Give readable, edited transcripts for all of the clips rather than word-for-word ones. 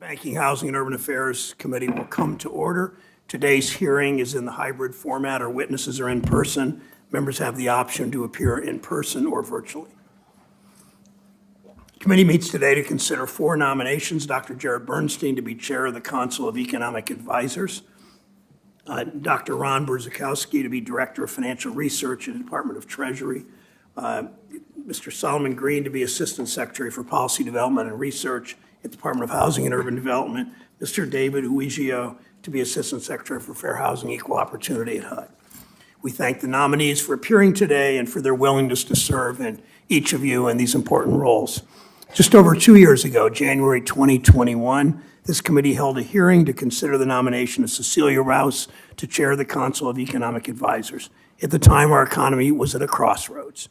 Banking, Housing, and Urban Affairs Committee will come to order. Today's hearing is in the hybrid format. Our witnesses are in person. Members have the option to appear in person or virtually. The committee meets today to consider 4 nominations. Dr. Jared Bernstein to be chair of the Council of Economic Advisors. Dr. Ron Burzakowski to be Director of Financial Research in the Department of Treasury. Mr. Solomon Green to be Assistant Secretary for Policy Development and Research at the Department of Housing and Urban Development. Mr. David Uigio to be Assistant Secretary for Fair Housing Equal Opportunity at HUD. We thank the nominees for appearing today and for their willingness to serve in each of you in these important roles. Just over 2 years ago, January 2021, this committee held a hearing to consider the nomination of Cecilia Rouse to chair the Council of Economic Advisors. At the time, our economy was at a crossroads.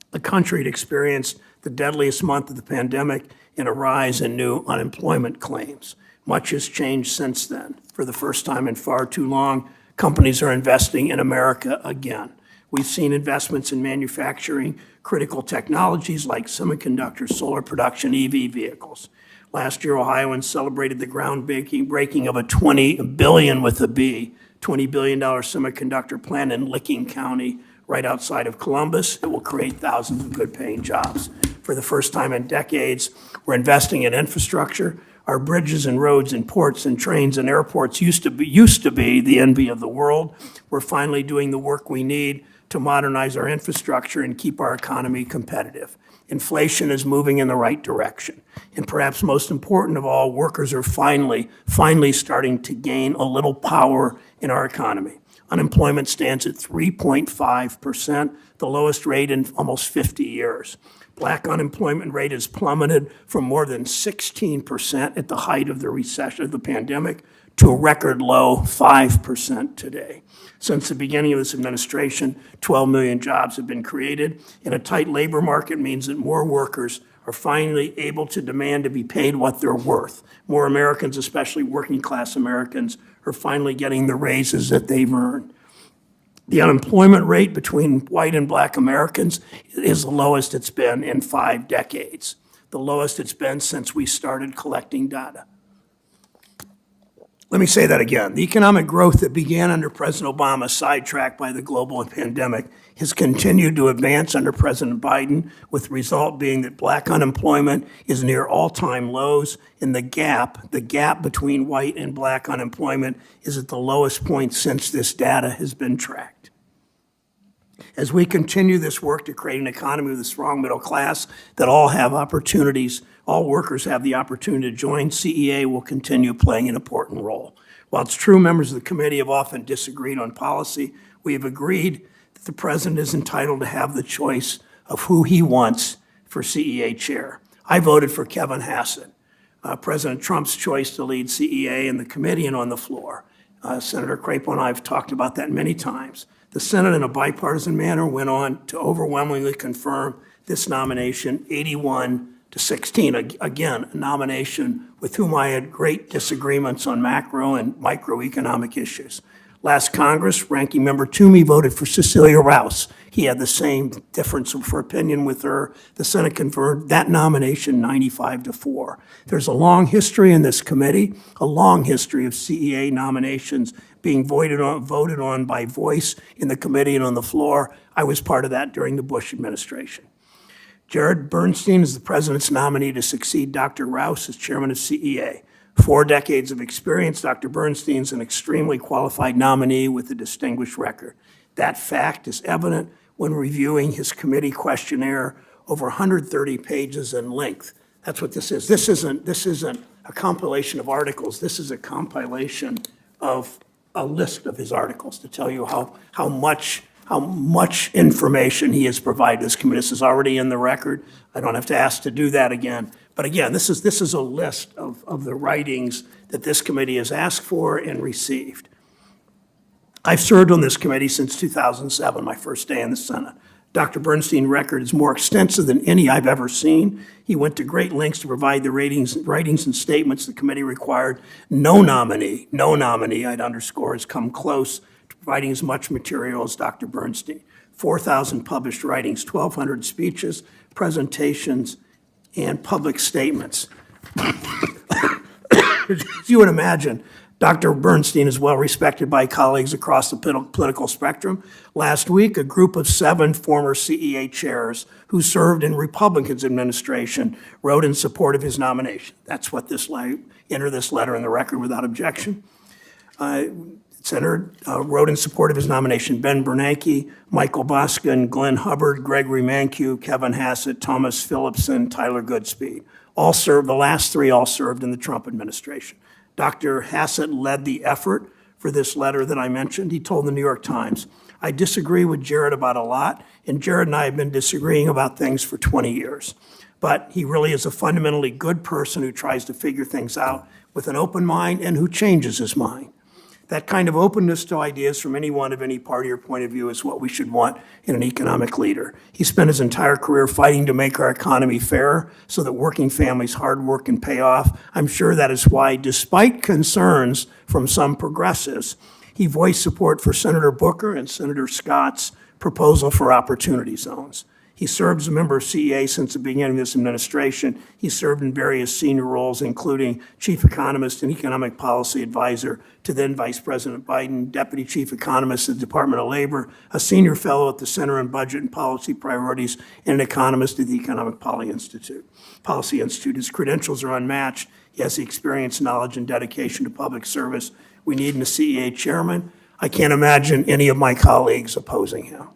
The country had experienced the deadliest month of the pandemic and a rise in new unemployment claims. Much has changed since then. For the first time in far too long, companies are investing in America again. We've seen investments in manufacturing critical technologies like semiconductors, solar production, EV vehicles. Last year, Ohioans celebrated the groundbreaking of a $20 billion semiconductor plant in Licking County, right outside of Columbus. It will create thousands of good-paying jobs. For the first time in decades, we're investing in infrastructure. Our bridges and roads and ports and trains and airports used to be the envy of the world. We're finally doing the work we need to modernize our infrastructure and keep our economy competitive. Inflation is moving in the right direction. And perhaps most important of all, workers are finally starting to gain a little power in our economy. Unemployment stands at 3.5%, the lowest rate in almost 50 years. Black unemployment rate has plummeted from more than 16% at the height of the recession of the pandemic to a record low 5% today. Since the beginning of this administration, 12 million jobs have been created, and a tight labor market means that more workers are finally able to demand to be paid what they're worth. More Americans, especially working class Americans, are finally getting the raises that they've earned. The unemployment rate between white and black Americans is the lowest it's been in 5 decades, the lowest it's been since we started collecting data. Let me say that again. The economic growth that began under President Obama, sidetracked by the global pandemic, has continued to advance under President Biden, with the result being that black unemployment is near all-time lows, and the gap between white and black unemployment is at the lowest point since this data has been tracked. As we continue this work to create an economy with a strong middle class that all have opportunities, all workers have the opportunity to join, CEA will continue playing an important role. While it's true members of the committee have often disagreed on policy, we have agreed that the president is entitled to have the choice of who he wants for CEA chair. I voted for Kevin Hassett, President Trump's choice to lead CEA in the committee and on the floor. Senator Crapo and I have talked about that many times. The Senate, in a bipartisan manner, went on to overwhelmingly confirm this nomination, 81-16. Again, a nomination with whom I had great disagreements on macro and microeconomic issues. Last Congress, Ranking Member Toomey voted for Cecilia Rouse. He had the same difference of opinion with her. The Senate confirmed that nomination 95-4. There's a long history in this committee, a long history of CEA nominations being voted on by voice in the committee and on the floor. I was part of that during the Bush administration. Jared Bernstein is the president's nominee to succeed Dr. Rouse as chairman of CEA. 4 decades of experience, Dr. Bernstein is an extremely qualified nominee with a distinguished record. That fact is evident when reviewing his committee questionnaire, over 130 pages in length. That's what this is. This isn't a compilation of articles. This is a compilation of a list of his articles to tell you how much information he has provided this committee. This is already in the record. I don't have to ask to do that again. But again, this is a list of the writings that this committee has asked for and received. I've served on this committee since 2007, my first day in the Senate. Dr. Bernstein's record is more extensive than any I've ever seen. He went to great lengths to provide the writings and statements the committee required. No nominee, I'd underscore, has come close to providing as much material as Dr. Bernstein. 4,000 published writings, 1,200 speeches, presentations, and public statements. As you would imagine, Dr. Bernstein is well respected by colleagues across the political spectrum. Last week, a group of 7 former CEA chairs who served in Republicans' administration wrote in support of his nomination. That's what enter this letter in the record without objection. Senator wrote in support of his nomination Ben Bernanke, Michael Boskin, Glenn Hubbard, Gregory Mankiw, Kevin Hassett, Thomas Phillipson, Tyler Goodspeed. The last 3 all served in the Trump administration. Dr. Hassett led the effort for this letter that I mentioned. He told the New York Times, "I disagree with Jared about a lot, and Jared and I have been disagreeing about things for 20 years. But he really is a fundamentally good person who tries to figure things out with an open mind and who changes his mind. That kind of openness to ideas from anyone of any party or point of view is what we should want in an economic leader. He spent his entire career fighting to make our economy fairer so that working families' hard work can pay off. I'm sure that is why, despite concerns from some progressives, he voiced support for Senator Booker and Senator Scott's proposal for opportunity zones. He served as a member of CEA since the beginning of this administration. He served in various senior roles, including chief economist and economic policy advisor to then Vice President Biden, deputy chief economist at the Department of Labor, a senior fellow at the Center on Budget and Policy Priorities, and an economist at the Economic Policy Institute. His credentials are unmatched. He has the experience, knowledge, and dedication to public service we need in a CEA chairman. I can't imagine any of my colleagues opposing him.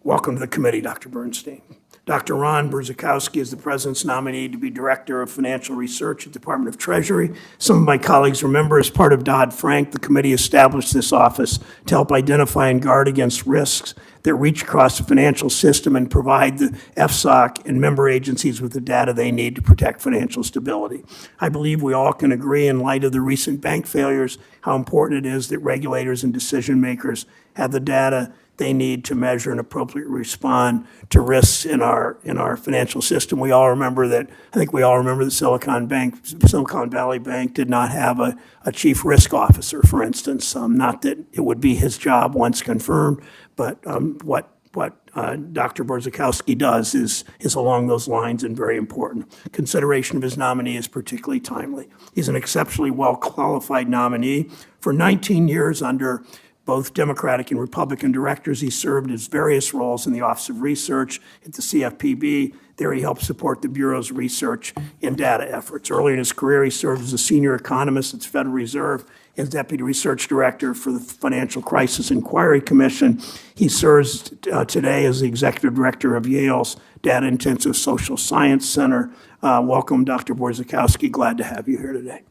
Welcome to the committee, Dr. Bernstein. Dr. Ron Brzezowski is the President's nominee to be Director of Financial Research at the Department of Treasury. Some of my colleagues remember, as part of Dodd-Frank, the committee established this office to help identify and guard against risks that reach across the financial system and provide the FSOC and member agencies with the data they need to protect financial stability. I believe we all can agree, in light of the recent bank failures, how important it is that regulators and decision makers have the data they need to measure and appropriately respond to risks in our financial system. I think we all remember that Silicon Valley Bank did not have a chief risk officer, for instance. Not that it would be his job once confirmed, but what Dr. Brzezowski does is along those lines and very important. Consideration of his nominee is particularly timely. He's an exceptionally well-qualified nominee. For 19 years under both Democratic and Republican directors, he served as various roles in the Office of Research at the CFPB. There he helped support the Bureau's research and data efforts. Early in his career, he served as a senior economist at the Federal Reserve as Deputy Research Director for the Financial Crisis Inquiry Commission. He serves today as the Executive Director of Yale's Data Intensive Social Science Center. Welcome, Dr. Brzezowski. Glad to have you here today.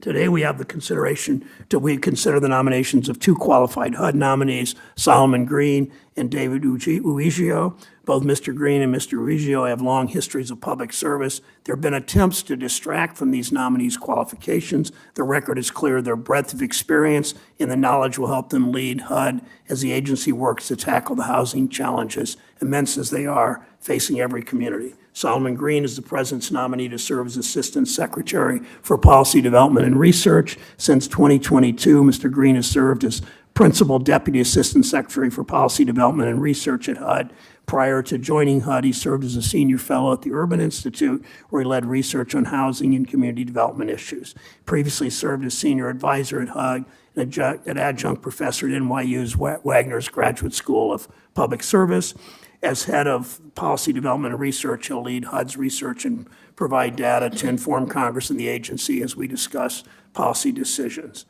Today we have the consideration we consider the nominations of 2 qualified HUD nominees, Solomon Green and David Uigio. Both Mr. Green and Mr. Uigio have long histories of public service. There have been attempts to distract from these nominees' qualifications. The record is clear. Their breadth of experience and the knowledge will help them lead HUD as the agency works to tackle the housing challenges, immense as they are, facing every community. Solomon Green is the President's nominee to serve as Assistant Secretary for Policy Development and Research. Since 2022, Mr. Green has served as Principal Deputy Assistant Secretary for Policy Development and Research at HUD. Prior to joining HUD, he served as a senior fellow at the Urban Institute, where he led research on housing and community development issues. Previously served as senior advisor at HUD and an adjunct professor at NYU's Wagner's Graduate School of Public Service. As head of policy development and research, he'll lead HUD's research and provide data to inform Congress and the agency as we discuss policy decisions.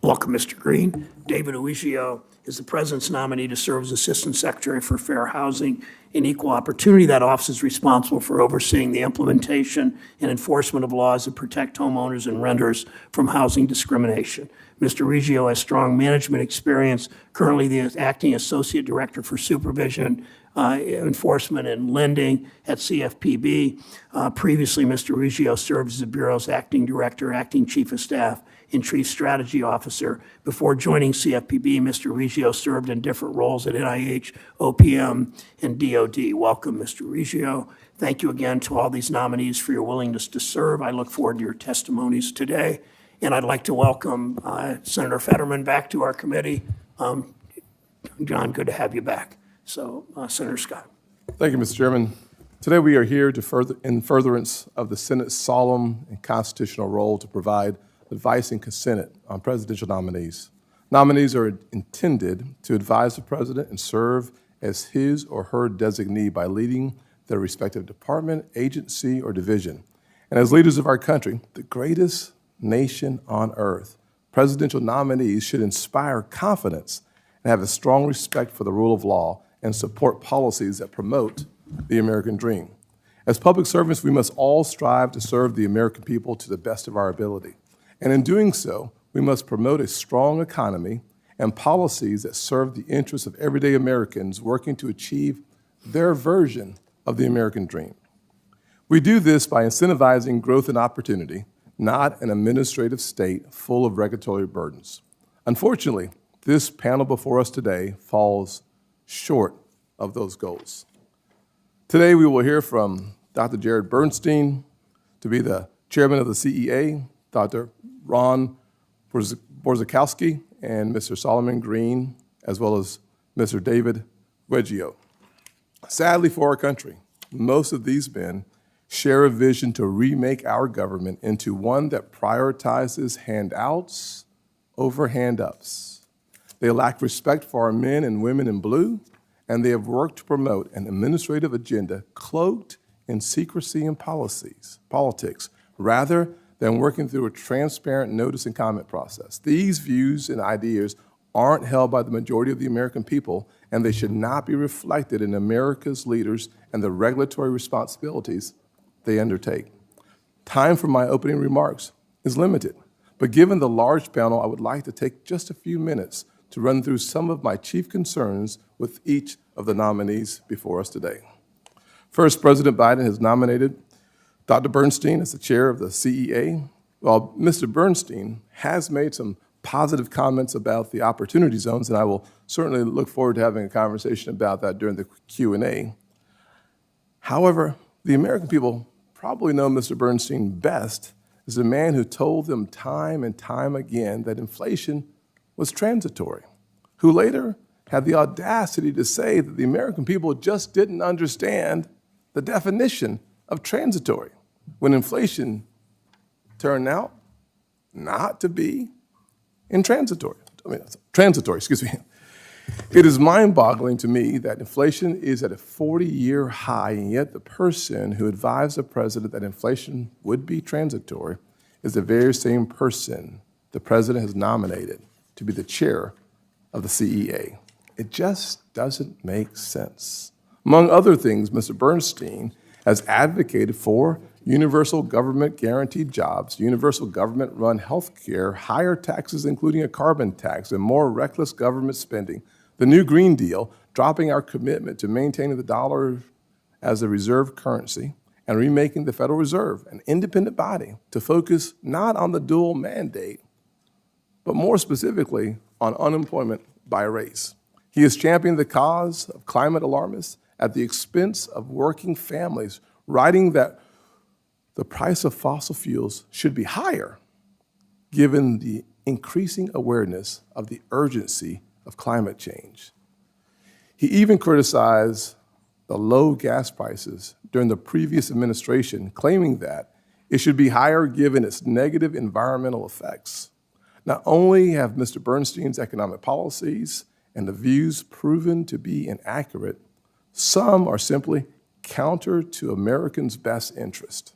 Welcome, Mr. Green. David Uigio is the President's nominee to serve as Assistant Secretary for Fair Housing and Equal Opportunity. That office is responsible for overseeing the implementation and enforcement of laws that protect homeowners and renters from housing discrimination. Mr. Uigio has strong management experience, currently the Acting Associate Director for Supervision, Enforcement, and Lending at CFPB. Previously, Mr. Uigio served as the Bureau's Acting Director, Acting Chief of Staff, and Chief Strategy Officer. Before joining CFPB, Mr. Uigio served in different roles at NIH, OPM, and DOD. Welcome, Mr. Uigio. Thank you again to all these nominees for your willingness to serve. I look forward to your testimonies today. And I'd like to welcome Senator Fetterman back to our committee. John, good to have you back. So, Senator Scott. Thank you, Mr. Chairman. Today we are here in furtherance of the Senate's solemn and constitutional role to provide advice and consent on presidential nominees. Nominees are intended to advise the president and serve as his or her designee by leading their respective department, agency, or division. And as leaders of our country, the greatest nation on earth, presidential nominees should inspire confidence and have a strong respect for the rule of law and support policies that promote the American dream. As public servants, we must all strive to serve the American people to the best of our ability. And in doing so, we must promote a strong economy and policies that serve the interests of everyday Americans working to achieve their version of the American dream. We do this by incentivizing growth and opportunity, not an administrative state full of regulatory burdens. Unfortunately, this panel before us today falls short of those goals. Today, we will hear from Dr. Jared Bernstein to be the chairman of the CEA, Dr. Ron Borzakowski, and Mr. Solomon Green, as well as Mr. David Weggio. Sadly for our country, most of these men share a vision to remake our government into one that prioritizes handouts over hand-ups. They lack respect for our men and women in blue, and they have worked to promote an administrative agenda cloaked in secrecy and politics, rather than working through a transparent notice and comment process. These views and ideas aren't held by the majority of the American people, and they should not be reflected in America's leaders and the regulatory responsibilities they undertake. Time for my opening remarks is limited, but given the large panel, I would like to take just a few minutes to run through some of my chief concerns with each of the nominees before us today. First, President Biden has nominated Dr. Bernstein as the chair of the CEA. While Mr. Bernstein has made some positive comments about the opportunity zones, and I will certainly look forward to having a conversation about that during the Q&A. However, the American people probably know Mr. Bernstein best as a man who told them time and time again that inflation was transitory, who later had the audacity to say that the American people just didn't understand the definition of transitory, when inflation turned out not to be transitory, excuse me. It is mind-boggling to me that inflation is at a 40-year high, and yet the person who advised the president that inflation would be transitory is the very same person the president has nominated to be the chair of the CEA. It just doesn't make sense. Among other things, Mr. Bernstein has advocated for universal government guaranteed jobs, universal government-run health care, higher taxes, including a carbon tax, and more reckless government spending, the new Green Deal, dropping our commitment to maintaining the dollar as a reserve currency, and remaking the Federal Reserve an independent body to focus not on the dual mandate, but more specifically on unemployment by race. He has championed the cause of climate alarmists at the expense of working families, writing that the price of fossil fuels should be higher, given the increasing awareness of the urgency of climate change. He even criticized the low gas prices during the previous administration, claiming that it should be higher given its negative environmental effects. Not only have Mr. Bernstein's economic policies and the views proven to be inaccurate, some are simply counter to Americans' best interest.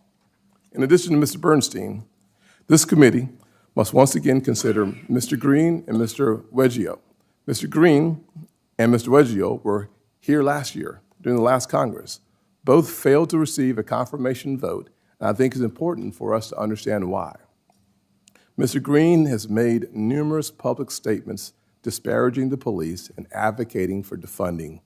In addition to Mr. Bernstein, this committee must once again consider Mr. Green and Mr. Weggio. Mr. Green and Mr. Weggio were here last year during the last Congress. Both failed to receive a confirmation vote, and I think it's important for us to understand why. Mr. Green has made numerous public statements disparaging the police and advocating for defunding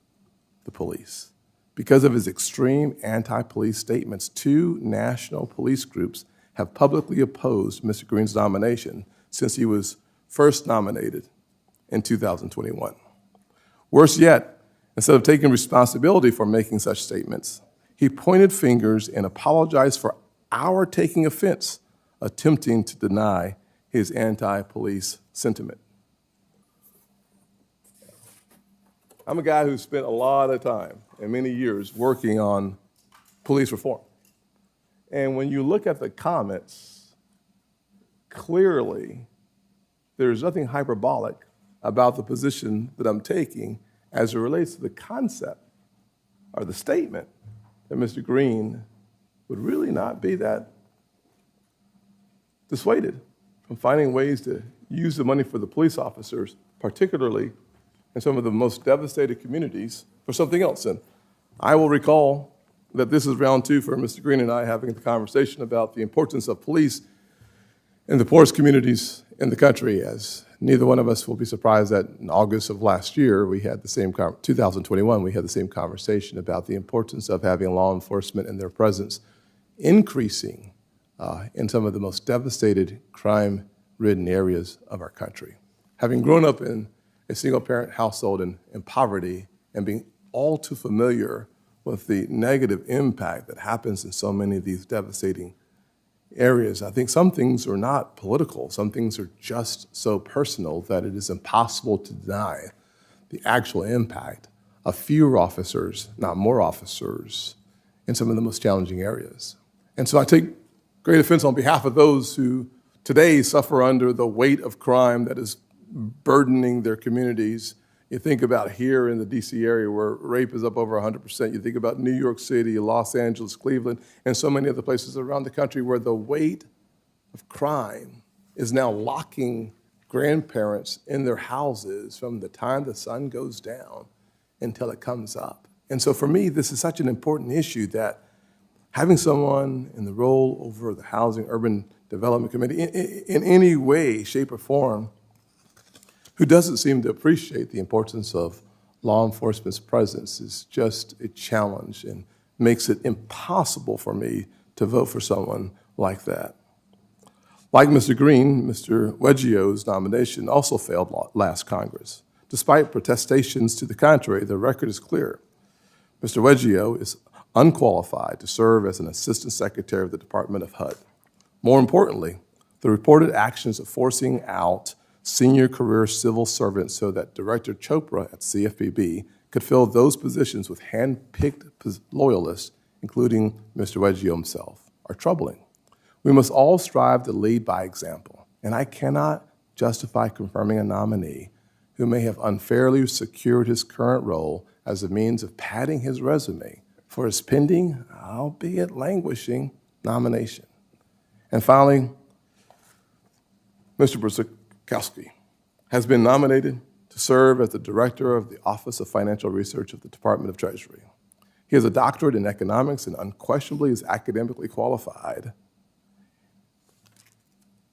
the police. Because of his extreme anti-police statements, 2 national police groups have publicly opposed Mr. Green's nomination since he was first nominated in 2021. Worse yet, instead of taking responsibility for making such statements, he pointed fingers and apologized for our taking offense, attempting to deny his anti-police sentiment. I'm a guy who spent a lot of time and many years working on police reform. And when you look at the comments, clearly there's nothing hyperbolic about the position that I'm taking as it relates to the concept or the statement that Mr. Green would really not be that dissuaded from finding ways to use the money for the police officers, particularly in some of the most devastated communities, for something else. And I will recall that this is round two for Mr. Green and I having the conversation about the importance of police in the poorest communities in the country, as neither one of us will be surprised that in August of last year, we had the same, 2021, we had the same conversation about the importance of having law enforcement and their presence increasing in some of the most devastated, crime-ridden areas of our country. Having grown up in a single-parent household in poverty and being all too familiar with the negative impact that happens in so many of these devastating areas, I think some things are not political. Some things are just so personal that it is impossible to deny the actual impact of fewer officers, not more officers, in some of the most challenging areas. And so I take great offense on behalf of those who today suffer under the weight of crime that is burdening their communities. You think about here in the DC area where rape is up over 100%. You think about New York City, Los Angeles, Cleveland, and so many other places around the country where the weight of crime is now locking grandparents in their houses from the time the sun goes down until it comes up. And so for me, this is such an important issue that having someone in the role over the Housing Urban Development Committee in any way, shape, or form who doesn't seem to appreciate the importance of law enforcement's presence is just a challenge and makes it impossible for me to vote for someone like that. Like Mr. Green, Mr. Weggio's nomination also failed last Congress. Despite protestations to the contrary, the record is clear. Mr. Weggio is unqualified to serve as an assistant secretary of the Department of HUD. More importantly, the reported actions of forcing out senior career civil servants so that Director Chopra at CFPB could fill those positions with hand-picked loyalists, including Mr. Weggio himself, are troubling. We must all strive to lead by example, and I cannot justify confirming a nominee who may have unfairly secured his current role as a means of padding his resume for his pending, albeit languishing, nomination. And finally, Mr. Brzezinski has been nominated to serve as the director of the Office of Financial Research of the Department of Treasury. He has a doctorate in economics and unquestionably is academically qualified.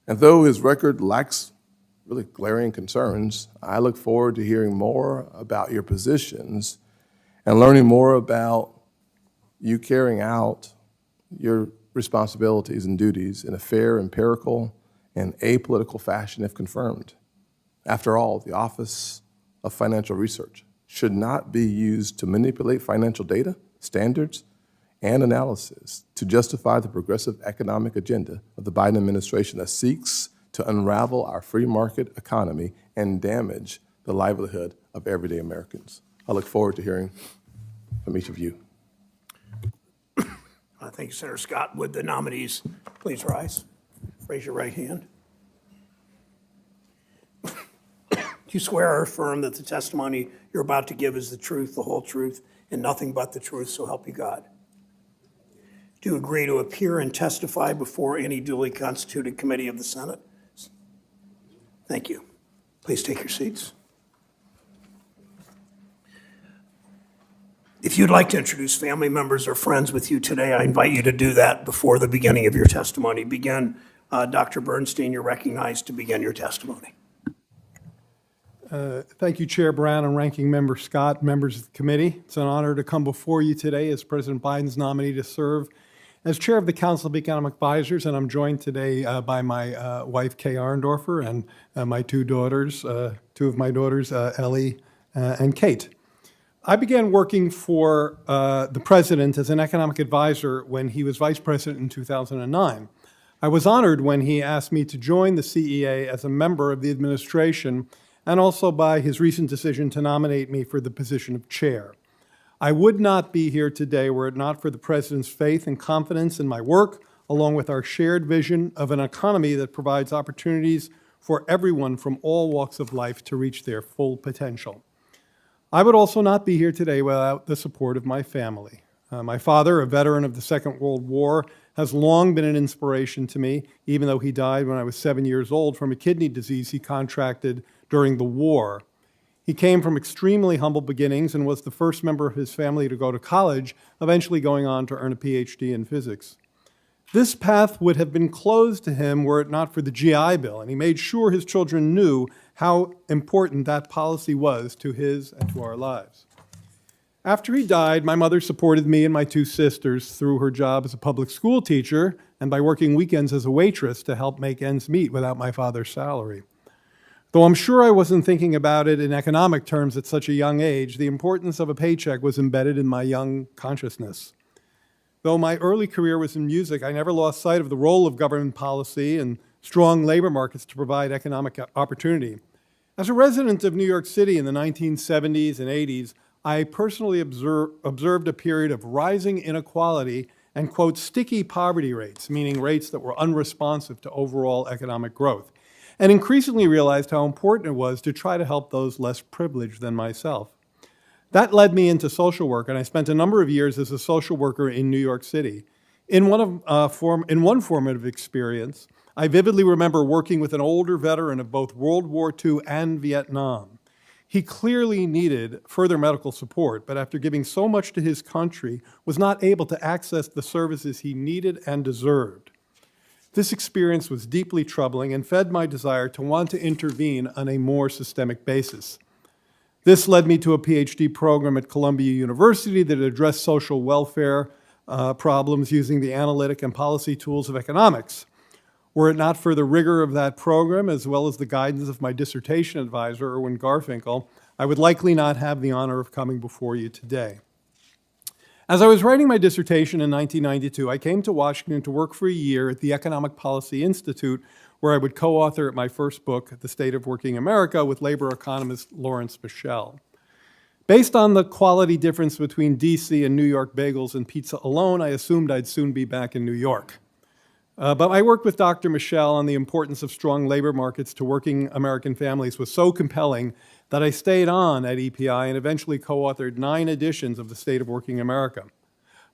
And though his record lacks really glaring concerns, I look forward to hearing more about your positions and learning more about you carrying out your responsibilities and duties in a fair, empirical, and apolitical fashion if confirmed. After all, the Office of Financial Research should not be used to manipulate financial data, standards, and analysis to justify the progressive economic agenda of the Biden administration that seeks to unravel our free market economy and damage the livelihood of everyday Americans. I look forward to hearing from each of you. Thank you, Senator Scott. Would the nominees please rise? Raise your right hand. Do you swear or affirm that the testimony you're about to give is the truth, the whole truth, and nothing but the truth, so help you God? Do you agree to appear and testify before any duly constituted committee of the Senate? Thank you. Please take your seats. If you'd like to introduce family members or friends with you today, I invite you to do that before the beginning of your testimony. Dr. Bernstein, you're recognized to begin your testimony. Thank you, Chair Brown and Ranking Member Scott, members of the committee. It's an honor to come before you today as President Biden's nominee to serve as chair of the Council of Economic Advisors, and I'm joined today by my wife, Kay Arndorfer, and my two of my daughters, Ellie and Kate. I began working for the president as an economic advisor when he was vice president in 2009. I was honored when he asked me to join the CEA as a member of the administration and also by his recent decision to nominate me for the position of chair. I would not be here today were it not for the President's faith and confidence in my work, along with our shared vision of an economy that provides opportunities for everyone from all walks of life to reach their full potential. I would also not be here today without the support of my family. My father, a veteran of the Second World War, has long been an inspiration to me, even though he died when I was 7 years old from a kidney disease he contracted during the war. He came from extremely humble beginnings and was the first member of his family to go to college, eventually going on to earn a PhD in physics. This path would have been closed to him were it not for the GI Bill, and he made sure his children knew how important that policy was to his and to our lives. After he died, my mother supported me and my two sisters through her job as a public school teacher and by working weekends as a waitress to help make ends meet without my father's salary. Though I'm sure I wasn't thinking about it in economic terms at such a young age, the importance of a paycheck was embedded in my young consciousness. Though my early career was in music, I never lost sight of the role of government policy and strong labor markets to provide economic opportunity. As a resident of New York City in the 1970s and 80s, I personally observed a period of rising inequality and, quote, sticky poverty rates, meaning rates that were unresponsive to overall economic growth, and increasingly realized how important it was to try to help those less privileged than myself. That led me into social work, and I spent a number of years as a social worker in New York City. In one formative experience, I vividly remember working with an older veteran of both World War II and Vietnam. He clearly needed further medical support, but after giving so much to his country, was not able to access the services he needed and deserved. This experience was deeply troubling and fed my desire to want to intervene on a more systemic basis. This led me to a PhD program at Columbia University that addressed social welfare problems using the analytic and policy tools of economics. Were it not for the rigor of that program, as well as the guidance of my dissertation advisor, Erwin Garfinkel, I would likely not have the honor of coming before you today. As I was writing my dissertation in 1992, I came to Washington to work for a year at the Economic Policy Institute, where I would co-author my first book, The State of Working America, with labor economist Lawrence Michel. Based on the quality difference between DC and New York bagels and pizza alone, I assumed I'd soon be back in New York. But my work with Dr. Michel on the importance of strong labor markets to working American families was so compelling that I stayed on at EPI and eventually co-authored 9 editions of The State of Working America.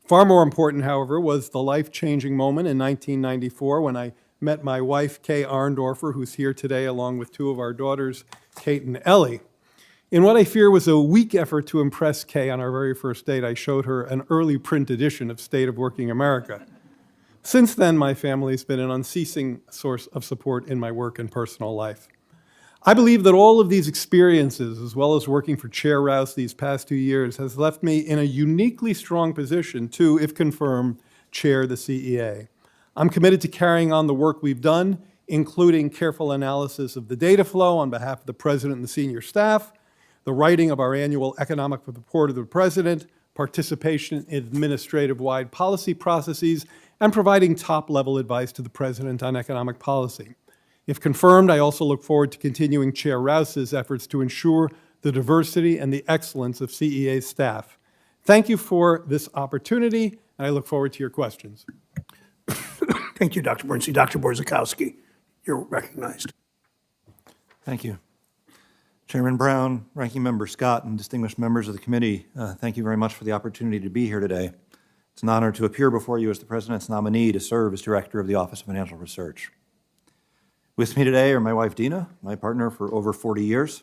Far more important, however, was the life-changing moment in 1994 when I met my wife, Kay Arndorfer, who's here today, along with 2 of our daughters, Kate and Ellie. In what I fear was a weak effort to impress Kay on our very first date, I showed her an early print edition of State of Working America. Since then, my family has been an unceasing source of support in my work and personal life. I believe that all of these experiences, as well as working for Chair Rouse these past 2 years, has left me in a uniquely strong position to, if confirmed, chair the CEA. I'm committed to carrying on the work we've done, including careful analysis of the data flow on behalf of the President and the senior staff, the writing of our annual economic report of the President, participation in administrative-wide policy processes, and providing top-level advice to the President on economic policy. If confirmed, I also look forward to continuing Chair Rouse's efforts to ensure the diversity and the excellence of CEA's staff. Thank you for this opportunity, and I look forward to your questions. Thank you, Dr. Bernstein. Dr. Borzakowski, you're recognized. Thank you. Chairman Brown, Ranking Member Scott, and distinguished members of the committee, thank you very much for the opportunity to be here today. It's an honor to appear before you as the President's nominee to serve as Director of the Office of Financial Research. With me today are my wife, Dina, my partner for over 40 years,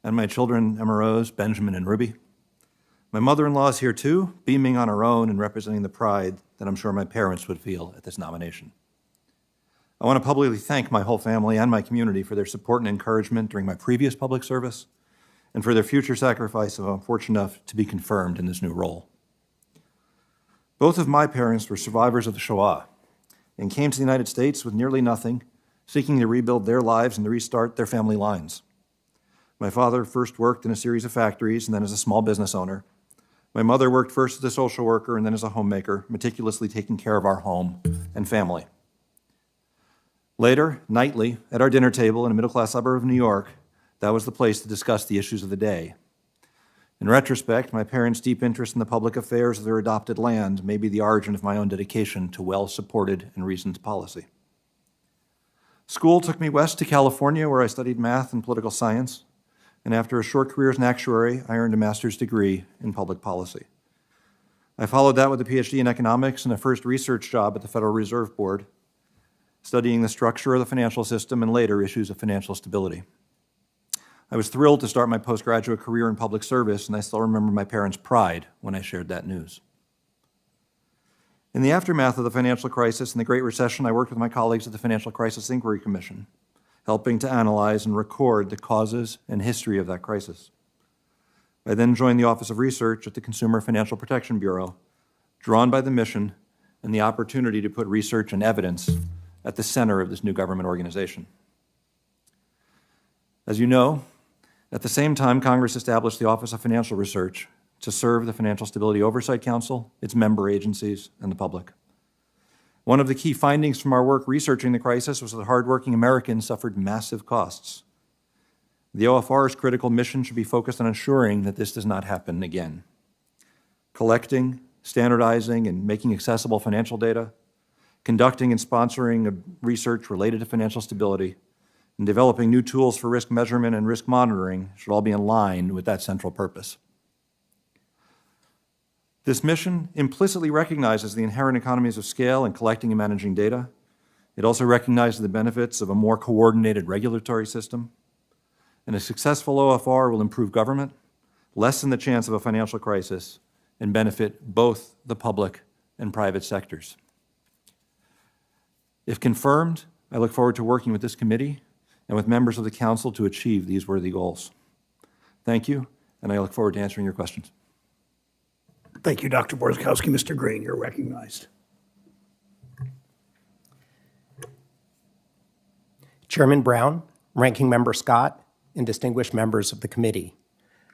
and my children, Emma Rose, Benjamin, and Ruby. My mother-in-law is here too, beaming on her own and representing the pride that I'm sure my parents would feel at this nomination. I want to publicly thank my whole family and my community for their support and encouragement during my previous public service and for their future sacrifice if I'm fortunate enough to be confirmed in this new role. Both of my parents were survivors of the Shoah and came to the United States with nearly nothing, seeking to rebuild their lives and to restart their family lines. My father first worked in a series of factories and then as a small business owner. My mother worked first as a social worker and then as a homemaker, meticulously taking care of our home and family. Later, nightly, at our dinner table in a middle-class suburb of New York, that was the place to discuss the issues of the day. In retrospect, my parents' deep interest in the public affairs of their adopted land may be the origin of my own dedication to well-supported and reasoned policy. School took me west to California, where I studied math and political science, and after a short career as an actuary, I earned a master's degree in public policy. I followed that with a PhD in economics and a first research job at the Federal Reserve Board, studying the structure of the financial system and later issues of financial stability. I was thrilled to start my postgraduate career in public service, and I still remember my parents' pride when I shared that news. In the aftermath of the financial crisis and the Great Recession, I worked with my colleagues at the Financial Crisis Inquiry Commission, helping to analyze and record the causes and history of that crisis. I then joined the Office of Research at the Consumer Financial Protection Bureau, drawn by the mission and the opportunity to put research and evidence at the center of this new government organization. As you know, at the same time, Congress established the Office of Financial Research to serve the Financial Stability Oversight Council, its member agencies, and the public. One of the key findings from our work researching the crisis was that hardworking Americans suffered massive costs. The OFR's critical mission should be focused on ensuring that this does not happen again. Collecting, standardizing, and making accessible financial data, conducting and sponsoring research related to financial stability, and developing new tools for risk measurement and risk monitoring should all be in line with that central purpose. This mission implicitly recognizes the inherent economies of scale in collecting and managing data. It also recognizes the benefits of a more coordinated regulatory system. And a successful OFR will improve government, lessen the chance of a financial crisis, and benefit both the public and private sectors. If confirmed, I look forward to working with this committee and with members of the Council to achieve these worthy goals. Thank you, and I look forward to answering your questions. Thank you, Dr. Borzkowski. Mr. Green, you're recognized. Chairman Brown, Ranking Member Scott, and distinguished members of the committee,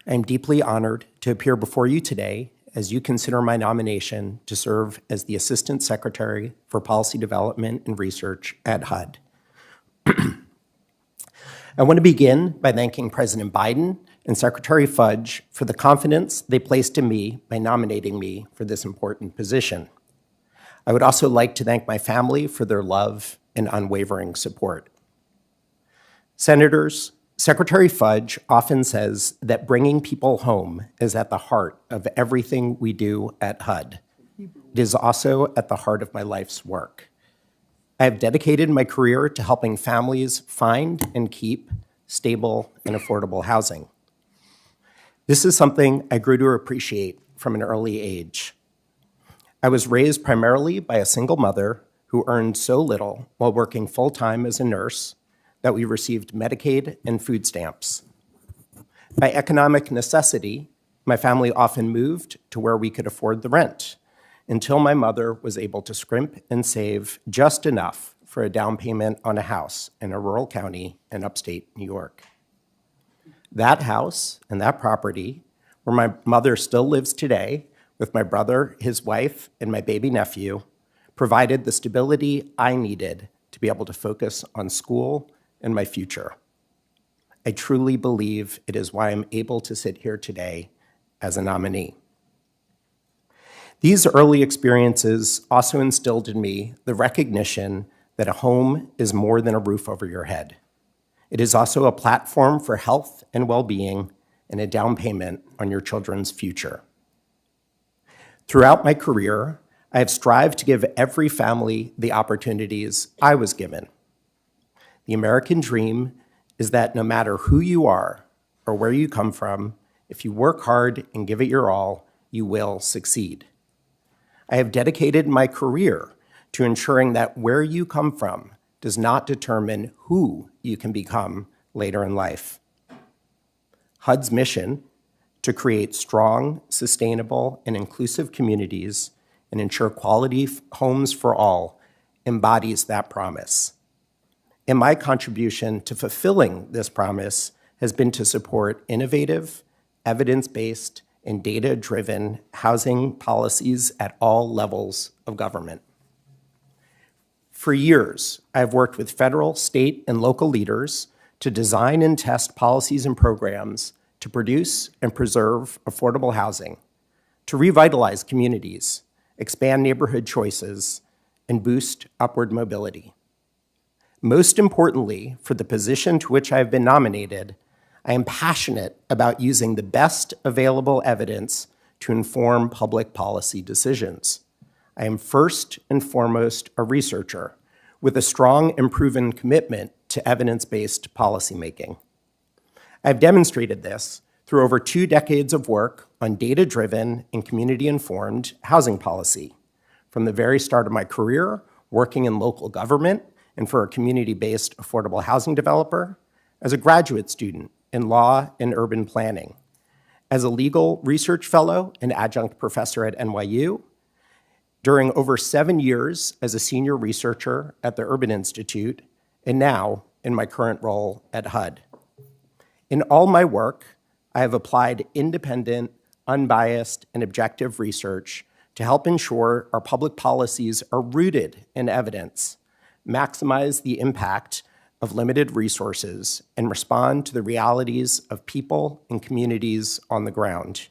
I am deeply honored to appear before you today as you consider my nomination to serve as the Assistant Secretary for Policy Development and Research at HUD. I want to begin by thanking President Biden and Secretary Fudge for the confidence they placed in me by nominating me for this important position. I would also like to thank my family for their love and unwavering support. Senators, Secretary Fudge often says that bringing people home is at the heart of everything we do at HUD. It is also at the heart of my life's work. I have dedicated my career to helping families find and keep stable and affordable housing. This is something I grew to appreciate from an early age. I was raised primarily by a single mother who earned so little while working full-time as a nurse that we received Medicaid and food stamps. By economic necessity, my family often moved to where we could afford the rent until my mother was able to scrimp and save just enough for a down payment on a house in a rural county in upstate New York. That house and that property, where my mother still lives today with my brother, his wife, and my baby nephew, provided the stability I needed to be able to focus on school and my future. I truly believe it is why I'm able to sit here today as a nominee. These early experiences also instilled in me the recognition that a home is more than a roof over your head. It is also a platform for health and well-being and a down payment on your children's future. Throughout my career, I have strived to give every family the opportunities I was given. The American dream is that no matter who you are or where you come from, if you work hard and give it your all, you will succeed. I have dedicated my career to ensuring that where you come from does not determine who you can become later in life. HUD's mission to create strong, sustainable, and inclusive communities and ensure quality homes for all embodies that promise. And my contribution to fulfilling this promise has been to support innovative, evidence-based, and data-driven housing policies at all levels of government. For years, I've worked with federal, state, and local leaders to design and test policies and programs to produce and preserve affordable housing, to revitalize communities, expand neighborhood choices, and boost upward mobility. Most importantly, for the position to which I have been nominated, I am passionate about using the best available evidence to inform public policy decisions. I am first and foremost a researcher with a strong and proven commitment to evidence-based policymaking. I've demonstrated this through over 2 decades of work on data-driven and community-informed housing policy. From the very start of my career, working in local government and for a community-based affordable housing developer, as a graduate student in law and urban planning, as a legal research fellow and adjunct professor at NYU, during over 7 years as a senior researcher at the Urban Institute, and now in my current role at HUD. In all my work, I have applied independent, unbiased, and objective research to help ensure our public policies are rooted in evidence, maximize the impact of limited resources, and respond to the realities of people and communities on the ground.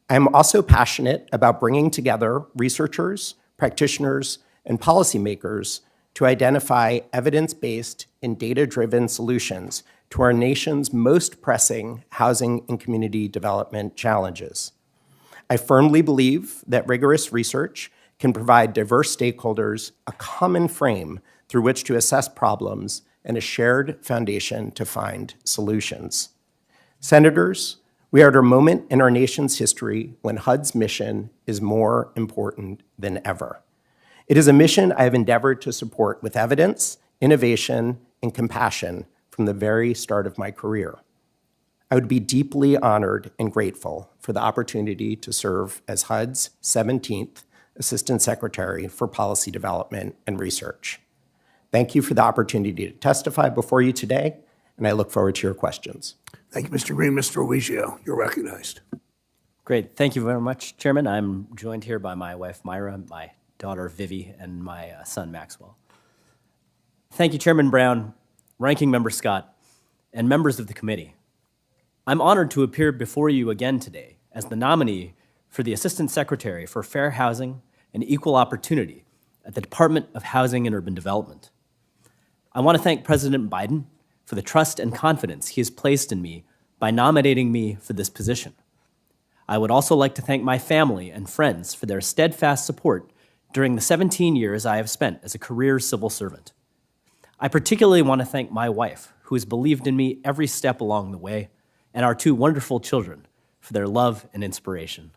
I am also passionate about bringing together researchers, practitioners, and policymakers to identify evidence-based and data-driven solutions to our nation's most pressing housing and community development challenges. I firmly believe that rigorous research can provide diverse stakeholders a common frame through which to assess problems and a shared foundation to find solutions. Senators, we are at a moment in our nation's history when HUD's mission is more important than ever. It is a mission I have endeavored to support with evidence, innovation, and compassion from the very start of my career. I would be deeply honored and grateful for the opportunity to serve as HUD's 17th Assistant Secretary for Policy Development and Research. Thank you for the opportunity to testify before you today, and I look forward to your questions. Thank you, Mr. Green. Mr. Owiggio, you're recognized. Great. Thank you very much, Chairman. I'm joined here by my wife, Myra, my daughter, Vivi, and my son, Maxwell. Thank you, Chairman Brown, Ranking Member Scott, and members of the committee. I'm honored to appear before you again today as the nominee for the Assistant Secretary for Fair Housing and Equal Opportunity at the Department of Housing and Urban Development. I want to thank President Biden for the trust and confidence he has placed in me by nominating me for this position. I would also like to thank my family and friends for their steadfast support during the 17 years I have spent as a career civil servant. I particularly want to thank my wife, who has believed in me every step along the way, and our 2 wonderful children for their love and inspiration.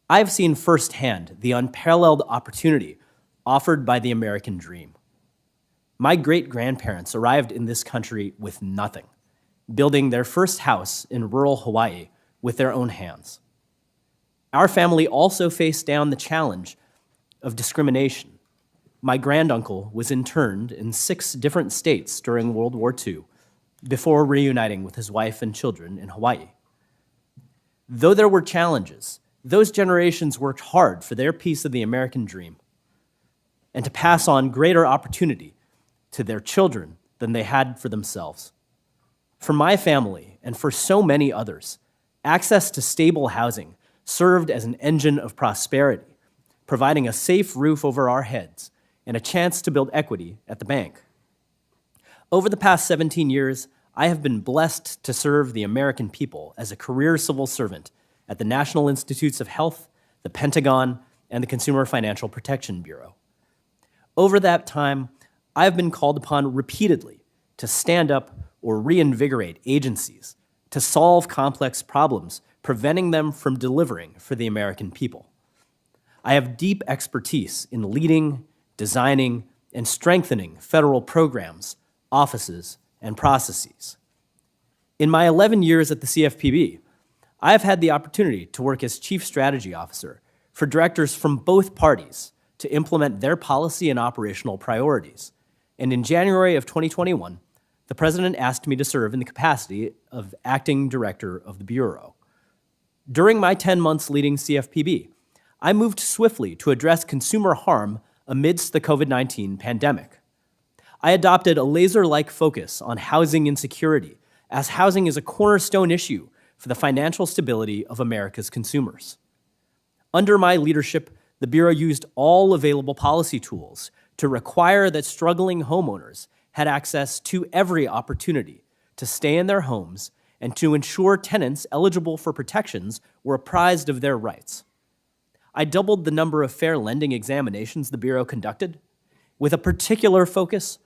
I have seen firsthand the unparalleled opportunity offered by the American dream. My great-grandparents arrived in this country with nothing, building their first house in rural Hawaii with their own hands. Our family also faced down the challenge of discrimination. My granduncle was interned in 6 different states during World War II before reuniting with his wife and children in Hawaii. Though there were challenges, those generations worked hard for their piece of the American dream and to pass on greater opportunity to their children than they had for themselves. For my family and for so many others, access to stable housing served as an engine of prosperity, providing a safe roof over our heads and a chance to build equity at the bank. Over the past 17 years, I have been blessed to serve the American people as a career civil servant at the National Institutes of Health, the Pentagon, and the Consumer Financial Protection Bureau. Over that time, I have been called upon repeatedly to stand up or reinvigorate agencies to solve complex problems, preventing them from delivering for the American people. I have deep expertise in leading, designing, and strengthening federal programs, offices, and processes. In my 11 years at the CFPB, I have had the opportunity to work as Chief Strategy Officer for directors from both parties to implement their policy and operational priorities. And in January of 2021, the President asked me to serve in the capacity of Acting Director of the Bureau. During my 10 months leading CFPB, I moved swiftly to address consumer harm amidst the COVID-19 pandemic. I adopted a laser-like focus on housing insecurity as housing is a cornerstone issue for the financial stability of America's consumers. Under my leadership, the Bureau used all available policy tools to require that struggling homeowners had access to every opportunity to stay in their homes and to ensure tenants eligible for protections were apprised of their rights. I doubled the number of fair lending examinations the Bureau conducted, with a particular focus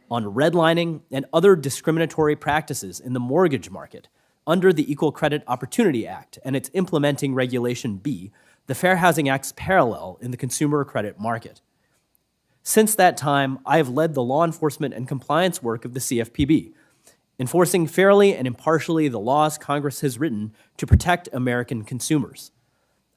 on redlining and other discriminatory practices in the mortgage market under the Equal Credit Opportunity Act and its implementing Regulation B, the Fair Housing Act's parallel in the consumer credit market. Since that time, I have led the law enforcement and compliance work of the CFPB, enforcing fairly and impartially the laws Congress has written to protect American consumers.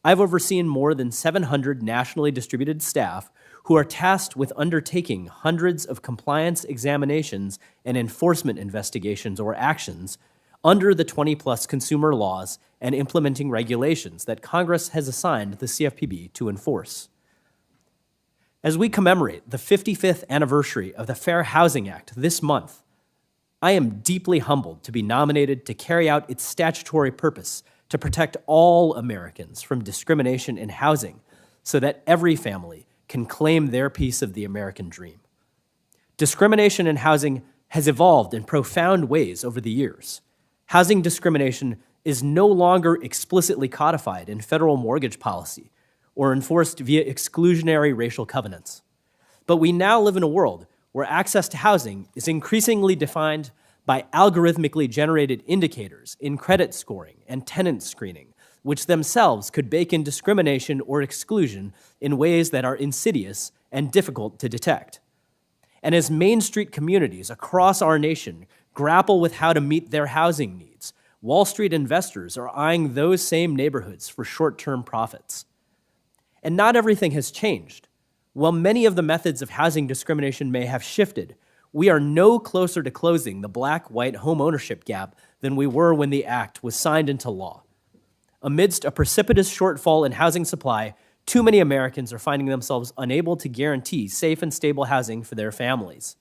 I've overseen more than 700 nationally distributed staff who are tasked with undertaking hundreds of compliance examinations and enforcement investigations or actions under the 20-plus consumer laws and implementing regulations that Congress has assigned the CFPB to enforce. As we commemorate the 55th anniversary of the Fair Housing Act this month, I am deeply humbled to be nominated to carry out its statutory purpose to protect all Americans from discrimination in housing so that every family can claim their piece of the American dream. Discrimination in housing has evolved in profound ways over the years. Housing discrimination is no longer explicitly codified in federal mortgage policy or enforced via exclusionary racial covenants. But we now live in a world where access to housing is increasingly defined by algorithmically generated indicators in credit scoring and tenant screening, which themselves could bake in discrimination or exclusion in ways that are insidious and difficult to detect. And as Main Street communities across our nation grapple with how to meet their housing needs, Wall Street investors are eyeing those same neighborhoods for short-term profits. And not everything has changed. While many of the methods of housing discrimination may have shifted, we are no closer to closing the black-white home ownership gap than we were when the act was signed into law. Amidst a precipitous shortfall in housing supply, too many Americans are finding themselves unable to guarantee safe and stable housing for their families.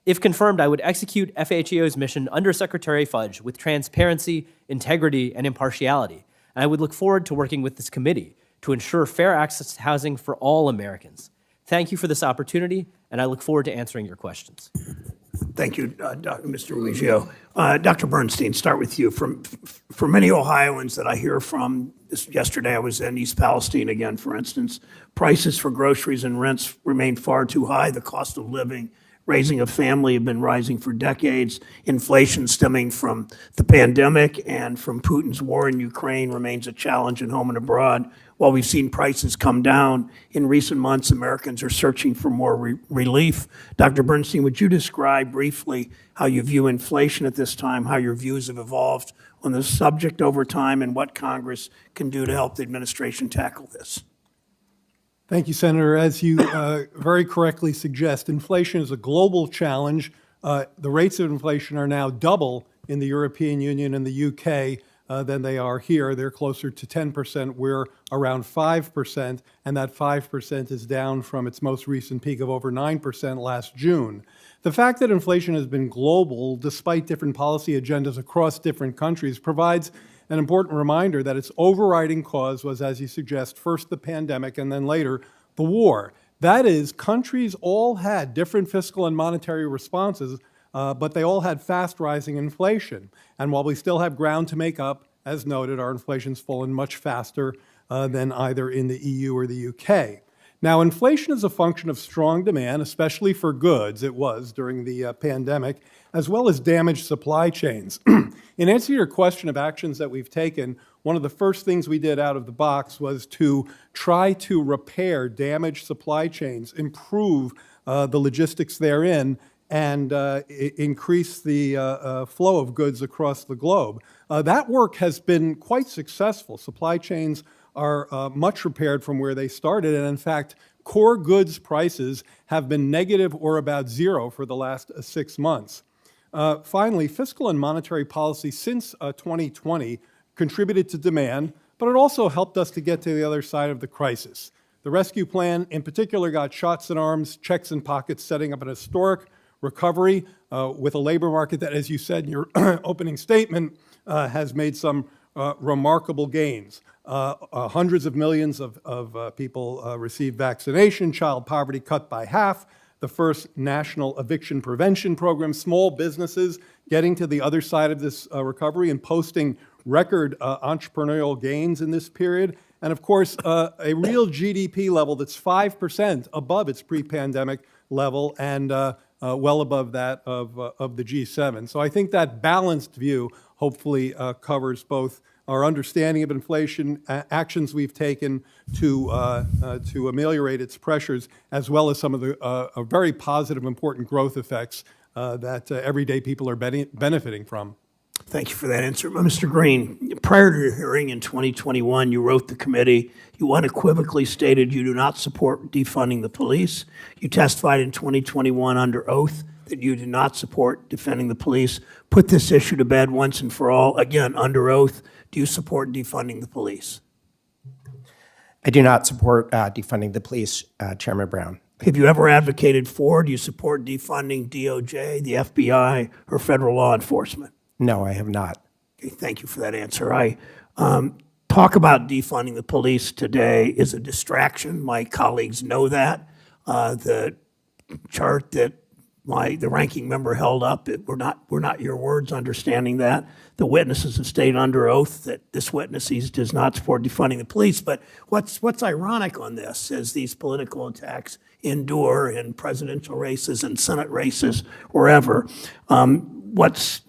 If confirmed, I would execute FHAO's mission under Secretary Fudge with transparency, integrity, and impartiality, and I would look forward to working with this committee to ensure fair access to housing for all Americans. Thank you for this opportunity, and I look forward to answering your questions. Thank you, Mr. Ruggiero. Dr. Bernstein, start with you. For many Ohioans that I hear from, yesterday I was in East Palestine again, for instance, prices for groceries and rents remain far too high. The cost of living, raising a family have been rising for decades. Inflation stemming from the pandemic and from Putin's war in Ukraine remains a challenge at home and abroad. While we've seen prices come down in recent months, Americans are searching for more relief. Dr. Bernstein, would you describe briefly how you view inflation at this time, how your views have evolved on the subject over time, and what Congress can do to help the administration tackle this? Thank you, Senator. As you very correctly suggest, inflation is a global challenge. The rates of inflation are now double in the European Union and the UK than they are here. They're closer to 10%. We're around 5%, and that 5% is down from its most recent peak of over 9% last June. The fact that inflation has been global, despite different policy agendas across different countries, provides an important reminder that its overriding cause was, as you suggest, first the pandemic and then later the war. That is, countries all had different fiscal and monetary responses, but they all had fast rising inflation. And while we still have ground to make up, as noted, our inflation's fallen much faster than either in the EU or the UK. Now, inflation is a function of strong demand, especially for goods. It was during the pandemic, as well as damaged supply chains. In answer to your question of actions that we've taken, one of the first things we did out of the box was to try to repair damaged supply chains, improve the logistics therein, and increase the flow of goods across the globe. That work has been quite successful. Supply chains are much repaired from where they started, and in fact, core goods prices have been negative or about zero for the last 6 months. Finally, fiscal and monetary policy since 2020 contributed to demand, but it also helped us to get to the other side of the crisis. The rescue plan, in particular, got shots in arms, checks in pockets, setting up an historic recovery with a labor market that, as you said in your opening statement, has made some remarkable gains. Hundreds of millions of people received vaccination, child poverty cut by half, the first national eviction prevention program, small businesses getting to the other side of this recovery and posting record entrepreneurial gains in this period, and of course, a real GDP level that's 5% above its pre-pandemic level and well above that of the G7. So I think that balanced view hopefully covers both our understanding of inflation, actions we've taken to ameliorate its pressures, as well as some of the very positive, important growth effects that everyday people are benefiting from. Thank you for that answer. Mr. Green, prior to your hearing in 2021, you wrote the committee. You unequivocally stated you do not support defunding the police. You testified in 2021 under oath that you do not support defending the police. Put this issue to bed once and for all. Again, under oath, do you support defunding the police? I do not support defunding the police, Chairman Brown. Have you ever advocated for, do you support defunding DOJ, the FBI, or federal law enforcement? No, I have not. Okay, thank you for that answer. I talk about defunding the police today is a distraction. My colleagues know that. The chart that the ranking member held up, were not your words, understanding that. The witnesses have stated under oath that this witness does not support defunding the police. But what's ironic on this is these political attacks endure in presidential races and Senate races, wherever. What's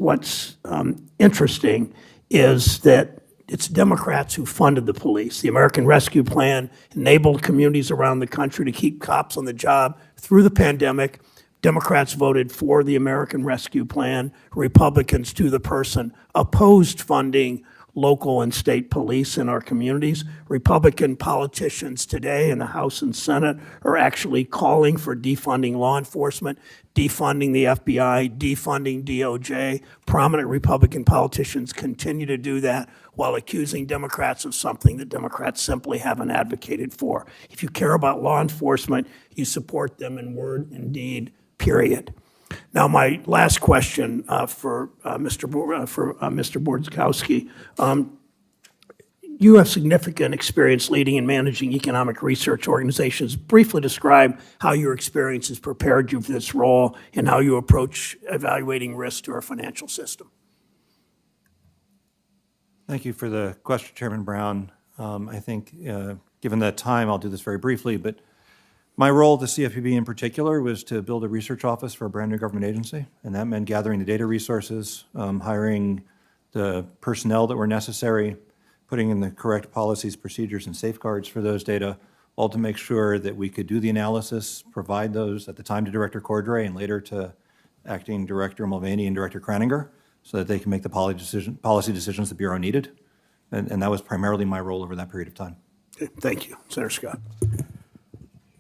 interesting is that it's Democrats who funded the police. The American Rescue Plan enabled communities around the country to keep cops on the job through the pandemic. Democrats voted for the American Rescue Plan. Republicans, to the person, opposed funding local and state police in our communities. Republican politicians today in the House and Senate are actually calling for defunding law enforcement, defunding the FBI, defunding DOJ. Prominent Republican politicians continue to do that while accusing Democrats of something that Democrats simply haven't advocated for. If you care about law enforcement, you support them in word and deed, period. Now, my last question for Mr. Bordzkowski. You have significant experience leading and managing economic research organizations. Briefly describe how your experience has prepared you for this role and how you approach evaluating risk to our financial system. Thank you for the question, Chairman Brown. I think, given the time, I'll do this very briefly, but my role at the CFPB in particular was to build a research office for a brand new government agency, and that meant gathering the data resources, hiring the personnel that were necessary, putting in the correct policies, procedures, and safeguards for those data, all to make sure that we could do the analysis, provide those at the time to Director Cordray and later to Acting Director Mulvaney and Director Kraninger, so that they can make the policy decisions the Bureau needed. And that was primarily my role over that period of time. Okay, thank you. Senator Scott.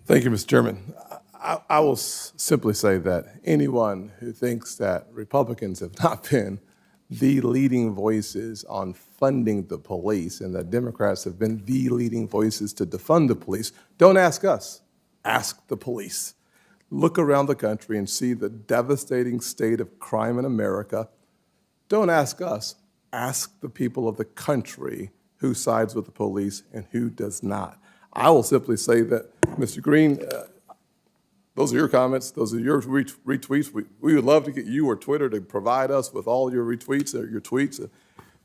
Thank you, Mr. Chairman. I will simply say that anyone who thinks that Republicans have not been the leading voices on funding the police and that Democrats have been the leading voices to defund the police, don't ask us, ask the police. Look around the country and see the devastating state of crime in America. Don't ask us, ask the people of the country who sides with the police and who does not. I will simply say that, Mr. Green, those are your comments. Those are your retweets. We would love to get you or Twitter to provide us with all your retweets or your tweets.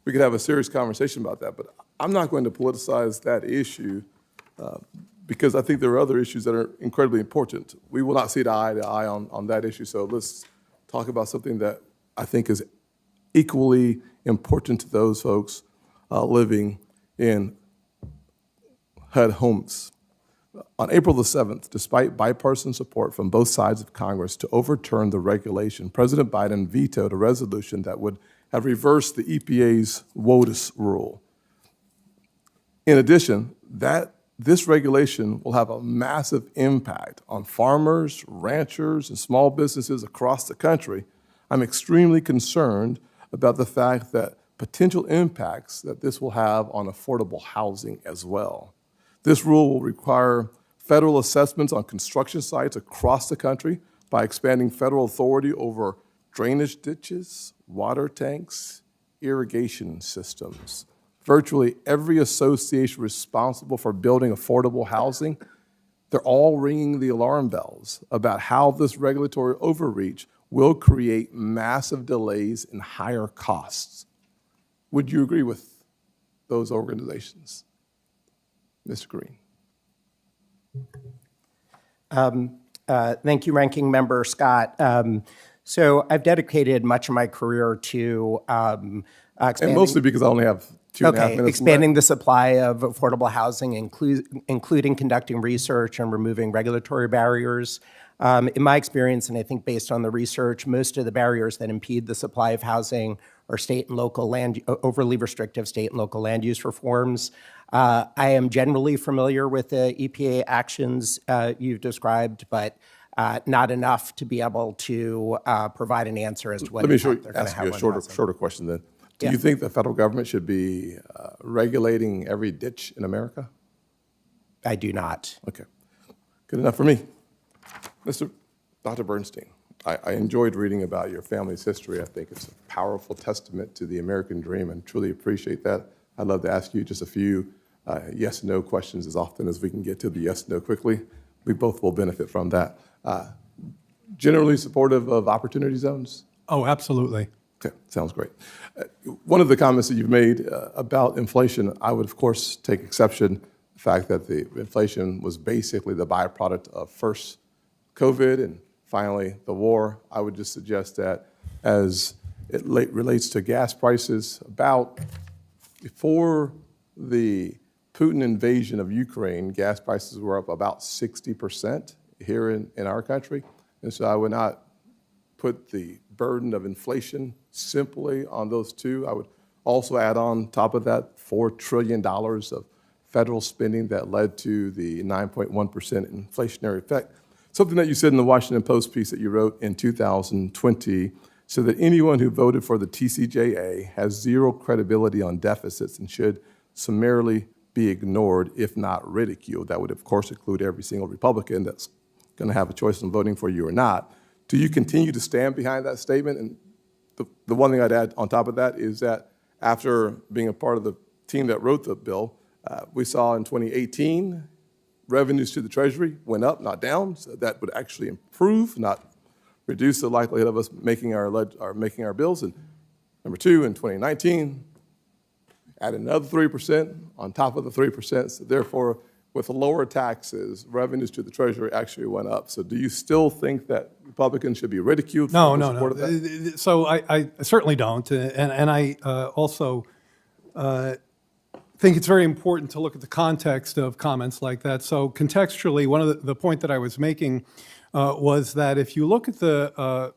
We could have a serious conversation about that. But I'm not going to politicize that issue because I think there are other issues that are incredibly important. We will not see eye to eye on that issue. So let's talk about something that I think is equally important to those folks living in HUD homes. On April the 7th, despite bipartisan support from both sides of Congress to overturn the regulation, President Biden vetoed a resolution that would have reversed the EPA's WOTUS rule. In addition, this regulation will have a massive impact on farmers, ranchers, and small businesses across the country. I'm extremely concerned about the fact that potential impacts that this will have on affordable housing as well. This rule will require federal assessments on construction sites across the country by expanding federal authority over drainage ditches, water tanks, irrigation systems. Virtually every association responsible for building affordable housing, they're all ringing the alarm bells about how this regulatory overreach will create massive delays and higher costs. Would you agree with those organizations? Mr. Green. Thank you, Ranking Member Scott. So I've dedicated much of my career to expanding. And mostly because I only have 2.5 minutes expanding left. the supply of affordable housing, including conducting research and removing regulatory barriers. In my experience, and I think based on the research, most of the barriers that impede the supply of housing are state and local overly restrictive state and local land use reforms. I am generally familiar with the EPA actions you've described, but not enough to be able to provide an answer as to what Let me impact they're going to ask have you a on shorter, housing. shorter question then. Do Yeah. you think the federal government should be regulating every ditch in America? I do not. Okay, good enough for me. Dr. Bernstein, I enjoyed reading about your family's history. I think it's a powerful testament to the American dream and truly appreciate that. I'd love to ask you just a few yes/no questions as often as we can get to the yes/no quickly. We both will benefit from that. Generally supportive of opportunity zones? Oh, absolutely. Okay, sounds great. One of the comments that you've made about inflation, I would, of course, take exception to the fact that the inflation was basically the byproduct of first COVID and finally the war. I would just suggest that as it relates to gas prices, about before the Putin invasion of Ukraine, gas prices were up about 60% here in our country. And so I would not put the burden of inflation simply on those two. I would also add on top of that $4 trillion of federal spending that led to the 9.1% inflationary effect. Something that you said in the Washington Post piece that you wrote in 2020, so that anyone who voted for the TCJA has zero credibility on deficits and should summarily be ignored, if not ridiculed. That would, of course, include every single Republican that's going to have a choice in voting for you or not. Do you continue to stand behind that statement? And the one thing I'd add on top of that is that after being a part of the team that wrote the bill, we saw in 2018, revenues to the Treasury went up, not down, so that would actually improve, not reduce the likelihood of us making our bills. And number two, in 2019, added another 3% on top of the 3%. So therefore, with lower taxes, revenues to the Treasury actually went up. So do you still think that Republicans should be ridiculed for the support of that? So I certainly don't. And I also think it's very important to look at the context of comments like that. So contextually, one of the point that I was making was that if you look at the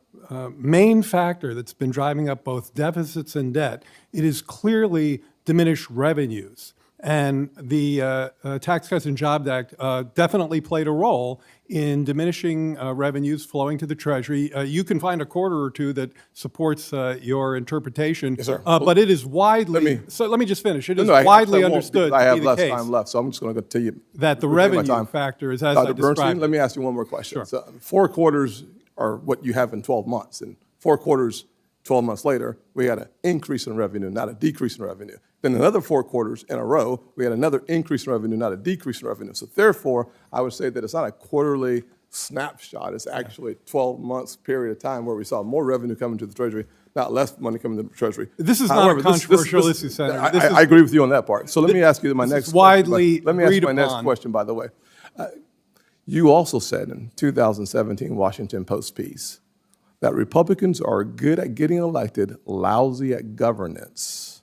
main factor that's been driving up both deficits and debt, it is clearly diminished revenues. And the Tax Cuts and Jobs Act definitely played a role in diminishing revenues flowing to the Treasury. You can find a quarter or two that supports your interpretation. Yes, sir. But it is widely, let me just finish. It is I widely won't, understood because I have to be less the case time left, so I'm just going to tell you that the we'll take my revenue time. factor is as Dr. I described. Bernstein, let me ask you one more question. Sure. So 4 quarters are what you have in 12 months, and 4 quarters, 12 months later, we had an increase in revenue, not a decrease in revenue. Then another 4 quarters in a row, we had another increase in revenue, not a decrease in revenue. So therefore, I would say that it's not a quarterly snapshot. It's actually a 12 months period of time where we saw more revenue coming to the Treasury, not less money coming to the Treasury. This is However, not a controversial issue, Senator. I agree with you on that part. So let me ask you my next widely question. Let me ask you my agreed next upon. question, by the way. You also said in 2017 Washington Post piece that Republicans are good at getting elected, lousy at governance.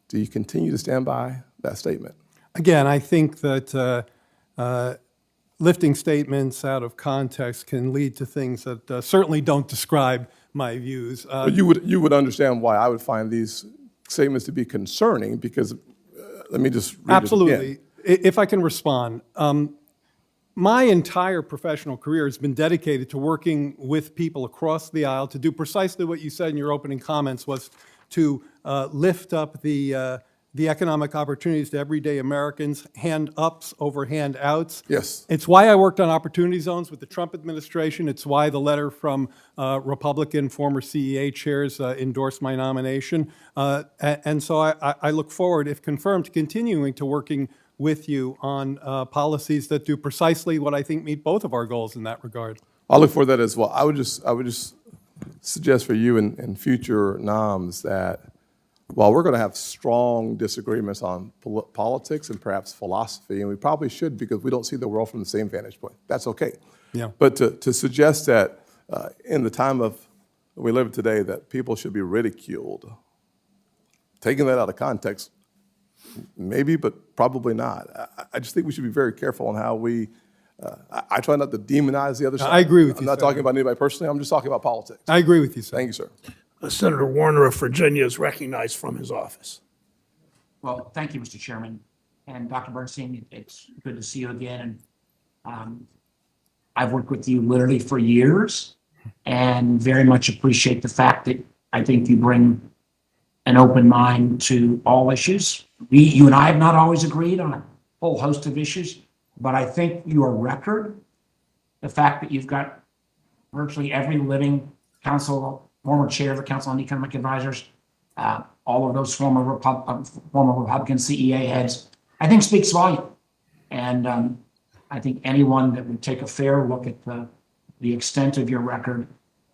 Do you continue to stand by that statement? Again, I think that lifting statements out of context can lead to things that certainly don't describe my views. But you would understand why I would find these statements to be concerning, because let me just read Absolutely. it again. If I can respond. My entire professional career has been dedicated to working with people across the aisle to do precisely what you said in your opening comments, was to lift up the the economic opportunities to everyday Americans, hand ups over hand outs. Yes. It's why I worked on opportunity zones with the Trump administration. It's why the letter from Republican former CEA chairs endorsed my nomination. And so I look forward, if confirmed, to continuing to working with you on policies that do precisely what I think meet both of our goals in that regard. I'll look for that as well. I would just suggest for you and future noms that while we're going to have strong disagreements on politics and perhaps philosophy, and we probably should because we don't see the world from the same vantage point, that's okay. Yeah. But to suggest that in the time of we live today that people should be ridiculed, taking that out of context, maybe, but probably not. I just think we should be very careful on how we I try not to demonize the other side. I agree with you, I'm not Senator. talking about anybody personally. I'm just talking about politics. I agree with you, sir. Thank you, sir. Senator Warner of Virginia is recognized from his office. Well, thank you, Mr. Chairman. And Dr. Bernstein, it's good to see you again. And I've worked with you literally for years and very much appreciate the fact that I think you bring an open mind to all issues. You and I have not always agreed on a whole host of issues, but I think your record, the fact that you've got virtually every living former chair of the Council on Economic Advisors, all of those former Republican CEA heads, I think speaks volume. And I think anyone that would take a fair look at the extent of your record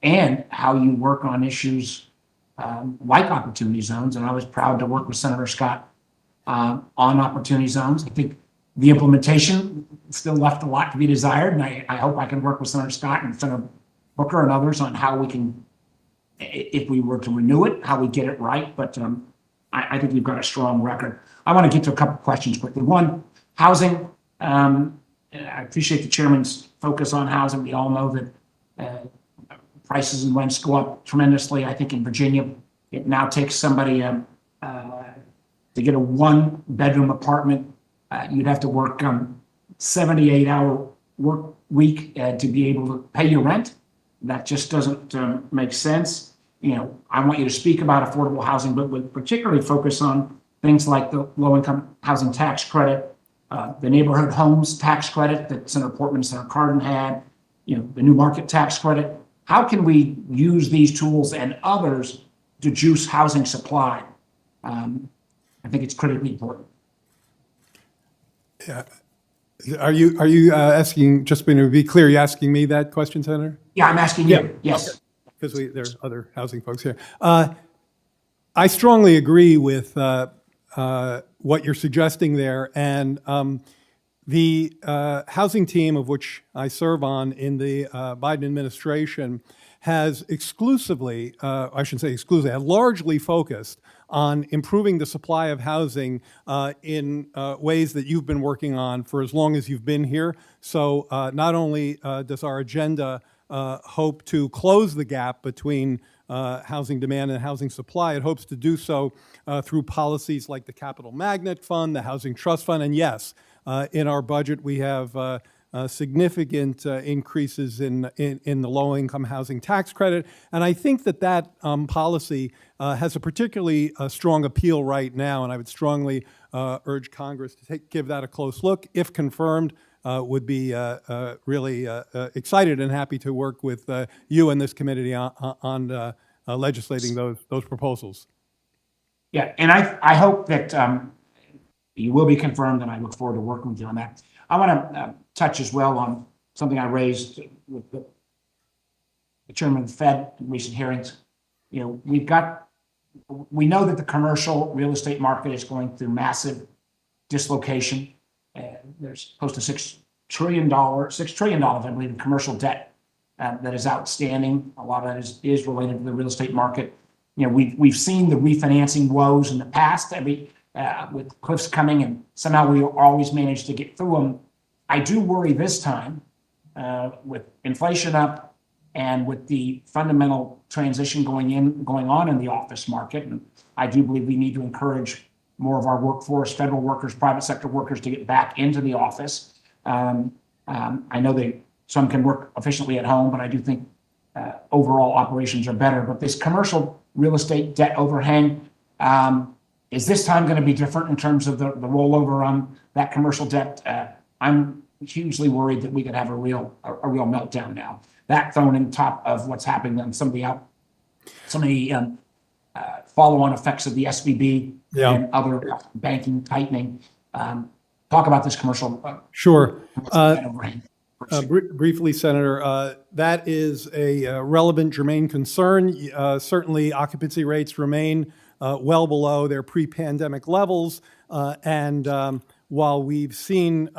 and how you work on issues like opportunity zones, and I was proud to work with Senator Scott on opportunity zones. I think the implementation still left a lot to be desired, and I hope I can work with Senator Scott and Senator Booker and others on how we can, if we were to renew it, how we get it right. But I think we've got a strong record. I want to get to a couple of questions quickly. One, housing. I appreciate the chairman's focus on housing. We all know that prices and rents go up tremendously. I think in Virginia, it now takes somebody to get a one-bedroom apartment. You'd have to work 78-hour work week to be able to pay your rent. That just doesn't make sense. You know, I want you to speak about affordable housing, but with particularly focus on things like the low-income housing tax credit, the neighborhood homes tax credit that Senator Portman and Senator Cardin had, you know, the new market tax credit. How can we use these tools and others to juice housing supply? I think it's critically important. Yeah. Are you asking, just to be clear, are you asking me that question, Senator? Yeah, I'm asking you. Yes. Because there are other housing folks here. I strongly agree with what you're suggesting there. And the housing team of which I serve on in the Biden administration has exclusively, I shouldn't say exclusively, have largely focused on improving the supply of housing in ways that you've been working on for as long as you've been here. So not only does our agenda hope to close the gap between housing demand and housing supply, it hopes to do so through policies like the Capital Magnet Fund, the Housing Trust Fund, and yes, in our budget we have significant increases in the low-income housing tax credit. And I think that policy has a particularly strong appeal right now, and I would strongly urge Congress to give that a close look. If confirmed, would be really excited and happy to work with you and this committee on legislating those proposals. Yeah, and I hope that you will be confirmed, and I look forward to working with you on that. I want to touch as well on something I raised with the chairman of the Fed in recent hearings. You know, we know that the commercial real estate market is going through massive dislocation. There's close to $6 trillion, I believe, in commercial debt that is outstanding. A lot of that is related to the real estate market. You know, we've seen the refinancing woes in the past. With cliffs coming, and somehow we always manage to get through them. I do worry this time with inflation up and with the fundamental transition going on in the office market. And I do believe we need to encourage more of our workforce, federal workers, private sector workers, to get back into the office. I know some can work efficiently at home, but I do think overall operations are better. But this commercial real estate debt overhang, Is this time going to be different in terms of the rollover on that commercial debt? I'm hugely worried that we could have a real meltdown now. That thrown in top of what's happening on some of the follow-on effects of the SVB and other banking tightening. Talk about this commercial. Sure. Overhang. Briefly, Senator, that is a relevant, germane concern. Certainly, occupancy rates remain well below their pre-pandemic levels. And while we've seen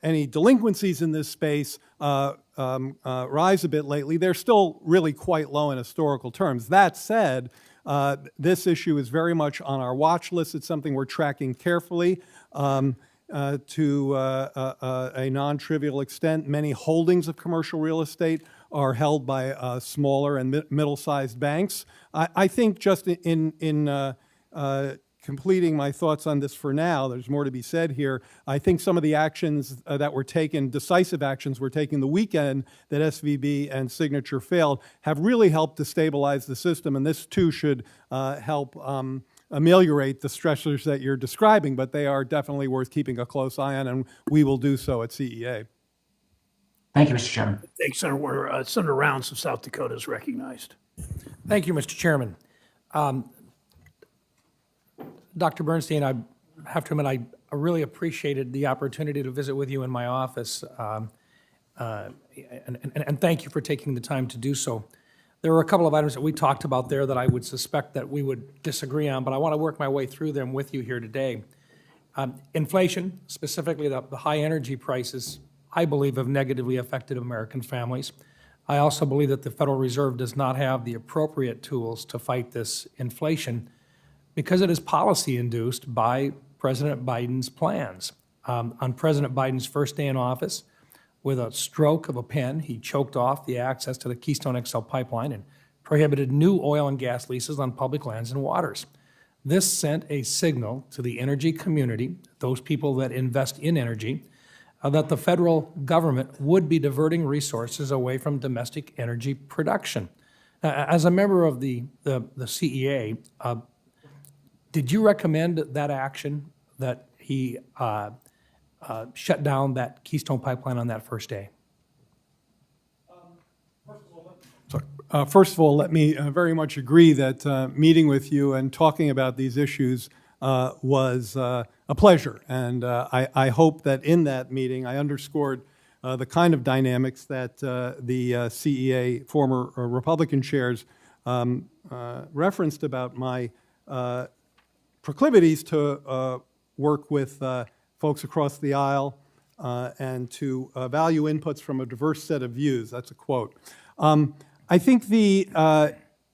any delinquencies in this space rise a bit lately, they're still really quite low in historical terms. That said, this issue is very much on our watch list. It's something we're tracking carefully. To a non-trivial extent, many holdings of commercial real estate are held by smaller and middle-sized banks. I think just in completing my thoughts on this for now, there's more to be said here. I think some of the actions that were taken, decisive actions were taken the weekend that SVB and Signature failed, have really helped to stabilize the system, and this too should help ameliorate the stressors that you're describing, but they are definitely worth keeping a close eye on, and we will do so at CEA. Thank you, Mr. Chairman. Thanks, Senator Warner. Senator Rounds of South Dakota is recognized. Thank you, Mr. Chairman. Dr. Bernstein, I have to admit, I really appreciated the opportunity to visit with you in my office, and thank you for taking the time to do so. There were a couple of items that we talked about there that I would suspect that we would disagree on, but I want to work my way through them with you here today. Inflation, specifically the high energy prices, I believe have negatively affected American families. I also believe that the Federal Reserve does not have the appropriate tools to fight this inflation because it is policy-induced by President Biden's plans. On President Biden's first day in office, with a stroke of a pen, he choked off the access to the Keystone XL pipeline and prohibited new oil and gas leases on public lands and waters. This sent a signal to the energy community, those people that invest in energy, that the federal government would be diverting resources away from domestic energy production. As a member of the CEA, did you recommend that action, that he shut down that Keystone pipeline on that first day? First of all, let me very much agree that meeting with you and talking about these issues was a pleasure. And I hope that in that meeting I underscored the kind of dynamics that the CEA former Republican chairs referenced about my proclivities to work with folks across the aisle and to value inputs from a diverse set of views. That's a quote. I think the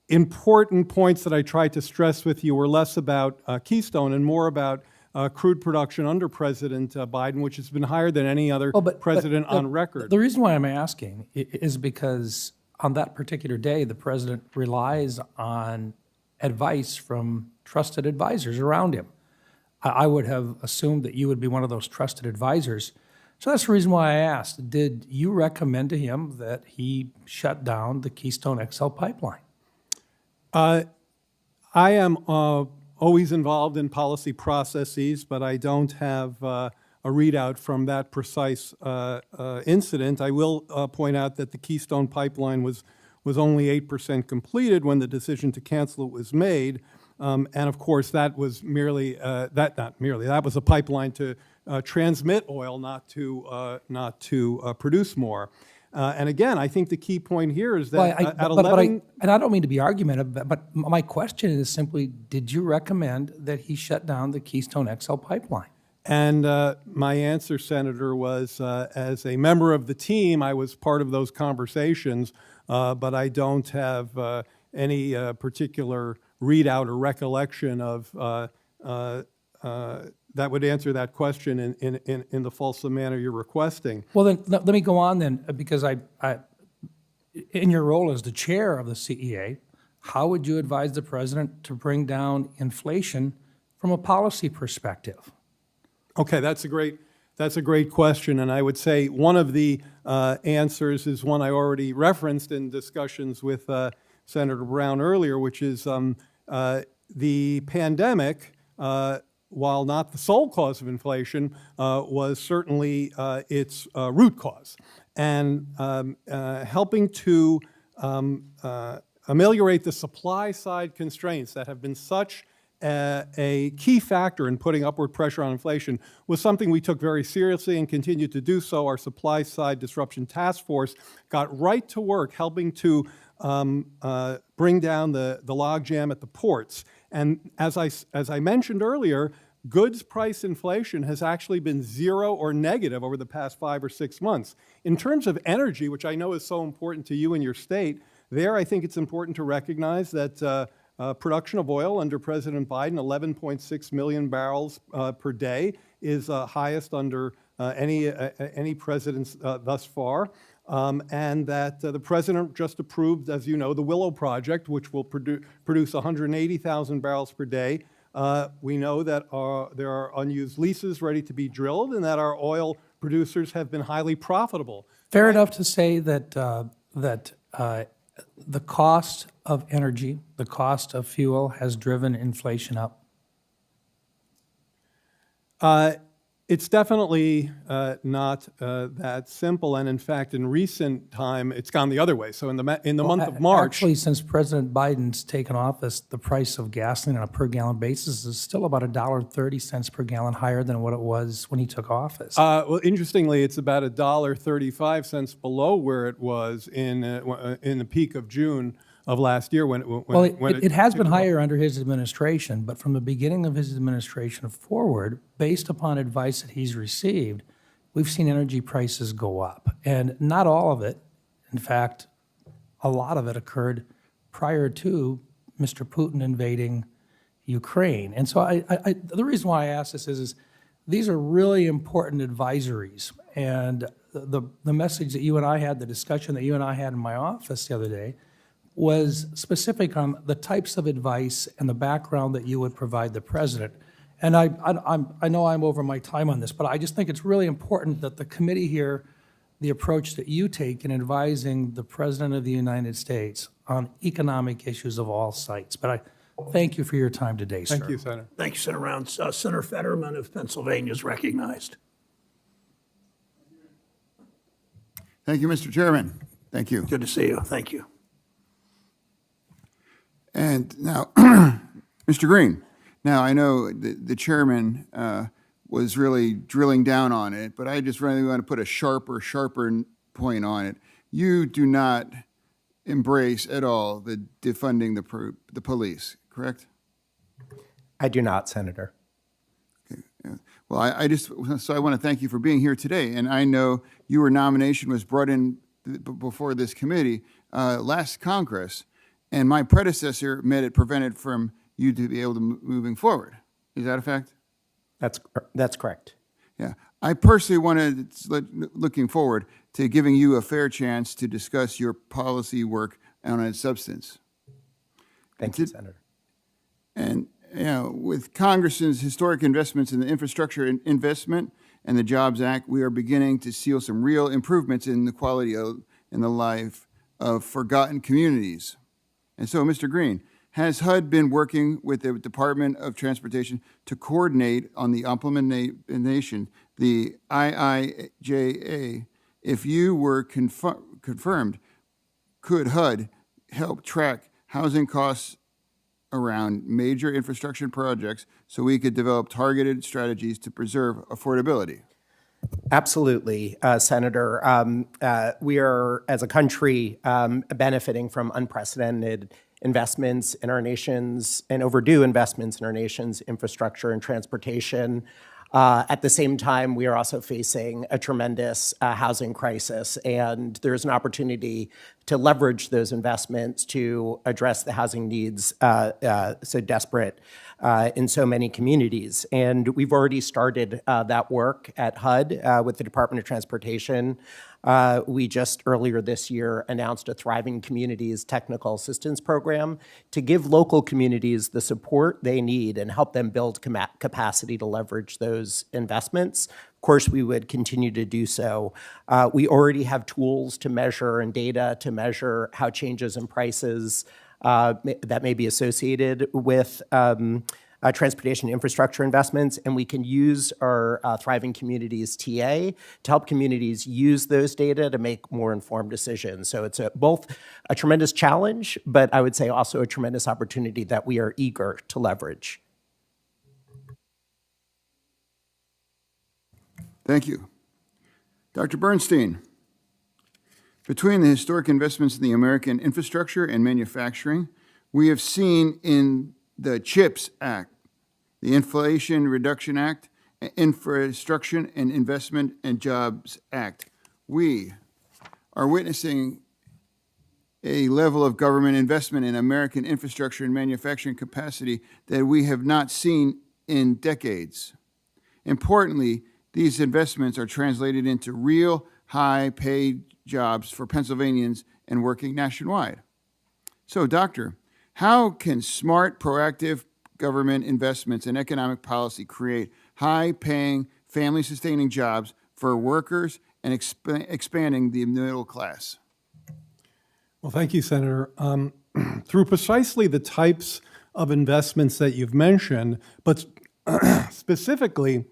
important points that I tried to stress with you were less about Keystone and more about crude production under President Biden, which has been higher than any other president on record. The reason why I'm asking is because on that particular day, the president relies on advice from trusted advisors around him. I would have assumed that you would be one of those trusted advisors. So that's the reason why I asked. Did you recommend to him that he shut down the Keystone XL pipeline? I am always involved in policy processes, but I don't have a readout from that precise incident. I will point out that the Keystone pipeline was only 8% completed when the decision to cancel it was made. And of course, that was merely, that was a pipeline to transmit oil, not to produce more. And again, I think the key point here is that at 11... and I don't mean to be argumentative, but my question is simply, did you recommend that he shut down the Keystone XL pipeline? And my answer, Senator, was as a member of the team, I was part of those conversations, but I don't have any particular readout or recollection of that would answer that question in the fulsome manner you're requesting. Well, then let me go on then, because I in your role as the chair of the CEA, how would you advise the president to bring down inflation from a policy perspective? Okay, that's a great question, and I would say one of the answers is one I already referenced in discussions with Senator Brown earlier, which is the pandemic while not the sole cause of inflation, was certainly its root cause. And helping to ameliorate the supply side constraints that have been such a key factor in putting upward pressure on inflation was something we took very seriously and continue to do so. Our supply side disruption task force got right to work helping to bring down the logjam at the ports. And as I mentioned earlier, goods price inflation has actually been zero or negative over the past 5 or 6 months. In terms of energy, which I know is so important to you and your state, there I think it's important to recognize that production of oil under President Biden, 11.6 million barrels per day, is highest under any president thus far. And that the president just approved, as you know, the Willow Project, which will produce 180,000 barrels per day. We know that there are unused leases ready to be drilled and that our oil producers have been highly profitable. Fair enough to say that the cost of energy, the cost of fuel has driven inflation up? It's definitely not that simple, and in fact, in recent time, it's gone the other way. So in the month of March, actually, since President Biden's taken office, the price of gasoline on a per gallon basis is still about $1.30 per gallon higher than what it was when he took office. well, interestingly, it's about $1.35 below where it was in the peak of June of last year when it has been higher under his administration, but from the beginning of his administration forward, based upon advice that he's received, we've seen energy prices go up. And not all of it, in fact, a lot of it occurred prior to Mr. Putin invading Ukraine. And so the reason why I ask this is these are really important advisories. And the message that you and I had, the discussion that you and I had in my office the other day, was specific on the types of advice and the background that you would provide the president. And I know I'm over my time on this, but I just think it's really important that the committee hear the approach that you take in advising the President of the United States on economic issues of all sites. But I thank you for your time today, sir. Thank you, Senator. Thank you, Senator Rounds. Senator Fetterman of Pennsylvania is recognized. Thank you, Mr. Chairman. Thank you. Good to see you. Thank you. And now, Mr. Green, now I know the chairman was really drilling down on it, but I just really want to put a sharper point on it. You do not embrace at all the defunding the police, correct? I do not, Senator. Okay. Yeah. Well, so I want to thank you for being here today. And I know your nomination was brought in before this committee last Congress. And my predecessor made it prevented from you to be able to moving forward. Is that a fact? That's correct. Yeah. I personally wanted, looking forward to giving you a fair chance to discuss your policy work on its substance. Thank you, Senator. And with Congress's historic investments in the infrastructure investment and the Jobs Act, we are beginning to see some real improvements in the quality of and the life of forgotten communities. And so, Mr. Green, has HUD been working with the Department of Transportation to coordinate on the implementation, the IIJA? If you were confirmed, could HUD help track housing costs around major infrastructure projects so we could develop targeted strategies to preserve affordability? Absolutely, Senator. We are, as a country, benefiting from unprecedented investments in our nation's, and overdue investments in our nation's infrastructure and transportation. At the same time, we are also facing a tremendous housing crisis, and there's an opportunity to leverage those investments to address the housing needs so desperate in so many communities. And we've already started that work at HUD with the Department of Transportation. We just earlier this year announced a Thriving Communities Technical Assistance Program to give local communities the support they need and help them build capacity to leverage those investments. Of course, we would continue to do so. We already have tools to measure and data to measure how changes in prices that may be associated with transportation infrastructure investments, and we can use our Thriving Communities TA to help communities use those data to make more informed decisions. So it's both a tremendous challenge, but I would say also a tremendous opportunity that we are eager to leverage. Thank you. Dr. Bernstein, between the historic investments in the American infrastructure and manufacturing, we have seen in the CHIPS Act, the Inflation Reduction Act, Infrastructure and Investment and Jobs Act, we are witnessing a level of government investment in American infrastructure and manufacturing capacity that we have not seen in decades. Importantly, these investments are translated into real high-paid jobs for Pennsylvanians and working nationwide. So, Doctor, how can smart, proactive government investments in economic policy create high-paying, family-sustaining jobs for workers and expanding the middle class? Well, thank you, Senator. Through precisely the types of investments that you've mentioned, but specifically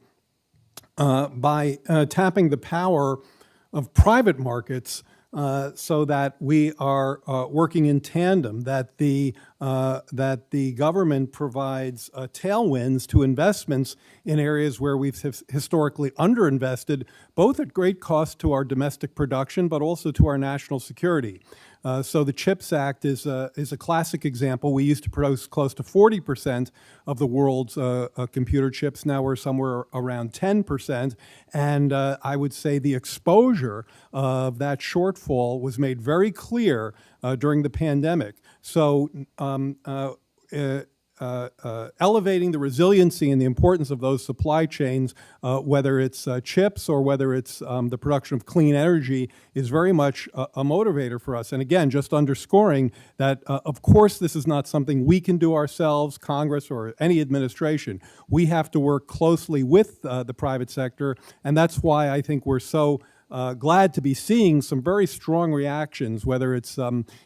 by tapping the power of private markets so that we are working in tandem, that the government provides tailwinds to investments in areas where we've historically underinvested, both at great cost to our domestic production, but also to our national security. So the CHIPS Act is a classic example. We used to produce close to 40% of the world's computer chips. Now we're somewhere around 10%. And I would say the exposure of that shortfall was made very clear during the pandemic. So elevating the resiliency and the importance of those supply chains, whether it's chips or whether it's the production of clean energy, is very much a motivator for us. And again, just underscoring that, of course, this is not something we can do ourselves, Congress or any administration. We have to work closely with the private sector, and that's why I think we're so glad to be seeing some very strong reactions, whether it's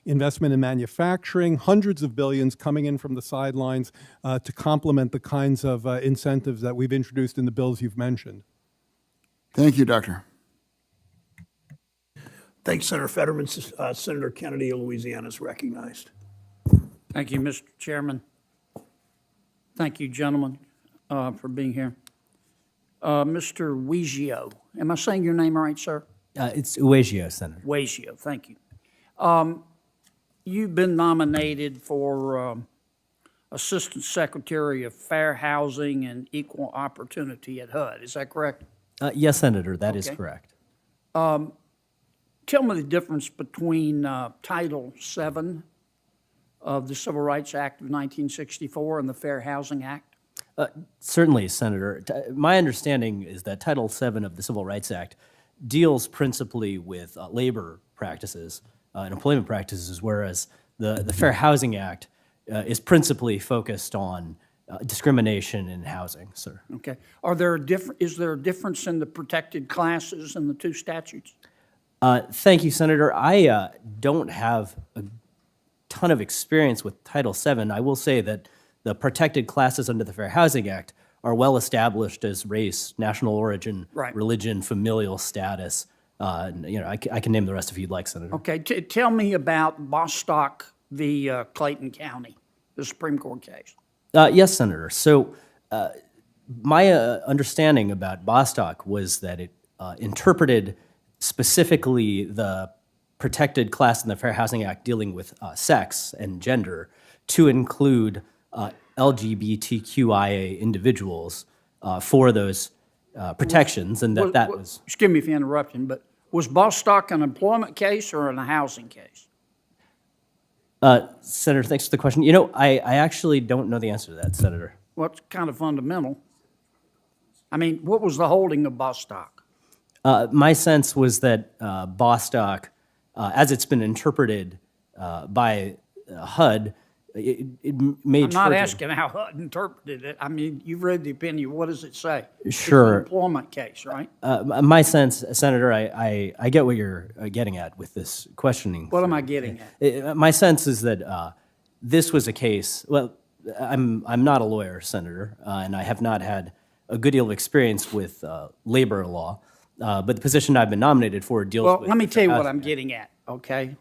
investment in manufacturing, hundreds of billions coming in from the sidelines to complement the kinds of incentives that we've introduced in the bills you've mentioned. Thank you, Doctor. Thanks, Senator Fetterman. Senator Kennedy of Louisiana is recognized. Thank you, Mr. Chairman. Thank you, gentlemen, for being here. Mr. Weggio, am I saying your name right, sir? It's Weggio, Senator. Weggio, thank you. You've been nominated for Assistant Secretary of Fair Housing and Equal Opportunity at HUD. Is that correct? Yes, Senator, that is correct. Tell me the difference between Title VII of the Civil Rights Act of 1964 and the Fair Housing Act. Certainly, Senator. My understanding is that Title VII of the Civil Rights Act deals principally with labor practices and employment practices, whereas the Fair Housing Act is principally focused on discrimination in housing, sir. Okay. Is there a difference in the protected classes in the two statutes? Thank you, Senator. I don't have a ton of experience with Title VII. I will say that the protected classes under the Fair Housing Act are well established as race, national origin, religion, familial status. I can name the rest if you'd like, Senator. Okay, tell me about Bostock v. Clayton County, the Supreme Court case. Yes, Senator. So my understanding about Bostock was that it interpreted specifically the protected class in the Fair Housing Act dealing with sex and gender to include LGBTQIA individuals for those protections, and that was... Excuse me if you're interrupting, but was Bostock an employment case or a housing case? Senator, thanks for the question. You know, I actually don't know the answer to that, Senator. Well, it's kind of fundamental. I mean, what was the holding of Bostock? My sense was that Bostock, as it's been interpreted by HUD, it made... I'm not asking how HUD interpreted it. I mean, you've read the opinion. What does it say? Sure. It's an employment case, right? My sense, Senator, I get what you're getting at with this questioning. What am I getting at? My sense is that this was a case, well, I'm not a lawyer, Senator, and I have not had a good deal of experience with labor law. But the position I've been nominated for deals Well, with. let me tell you what different I'm getting at, okay?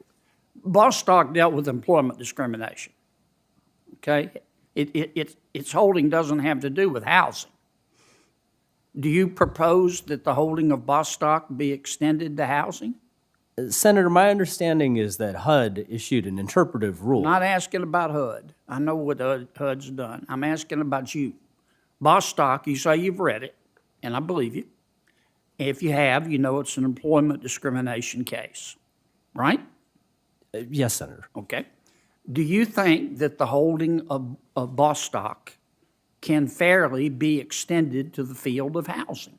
Bostock dealt with employment discrimination, okay? Its holding doesn't have to do with housing. Do you propose that the holding of Bostock be extended to housing? Senator, my understanding is that HUD issued an interpretive rule. Not asking about HUD. I know what HUD's done. I'm asking about you. Bostock, you say you've read it, and I believe you. If you have, you know it's an employment discrimination case, right? Yes, Senator. Okay. Do you think that the holding of Bostock can fairly be extended to the field of housing?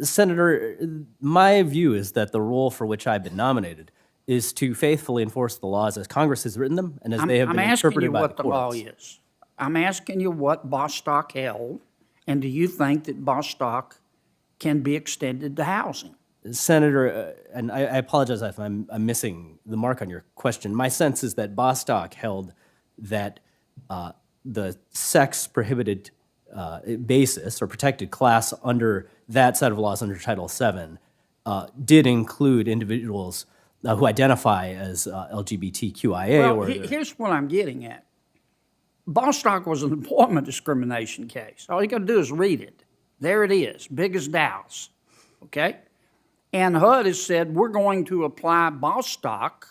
Senator, my view is that the role for which I've been nominated is to faithfully enforce the laws as Congress has written them and as they have been interpreted by the courts. I'm asking you what the law is. I'm asking you what Bostock held, and do you think that Bostock can be extended to housing? Senator, and I apologize if I'm missing the mark on your question. My sense is that Bostock held that the sex-prohibited basis or protected class under that set of laws under Title VII did include individuals who identify as LGBTQIA. Well, here's what I'm getting at. Bostock was an employment discrimination case. All you got to do is read it. There it is, big as Dallas, okay? And HUD has said we're going to apply Bostock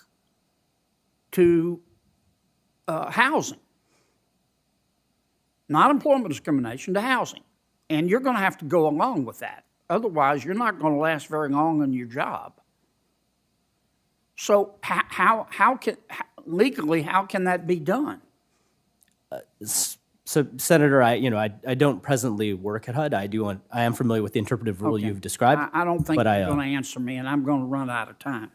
to housing. Not employment discrimination, to housing. And you're going to have to go along with that. Otherwise, you're not going to last very long on your job. So legally, how can that be done? So, Senator, I don't presently work at HUD. I am familiar with the interpretive rule you've described. I don't think you're going to answer me, and I'm going to run out of time.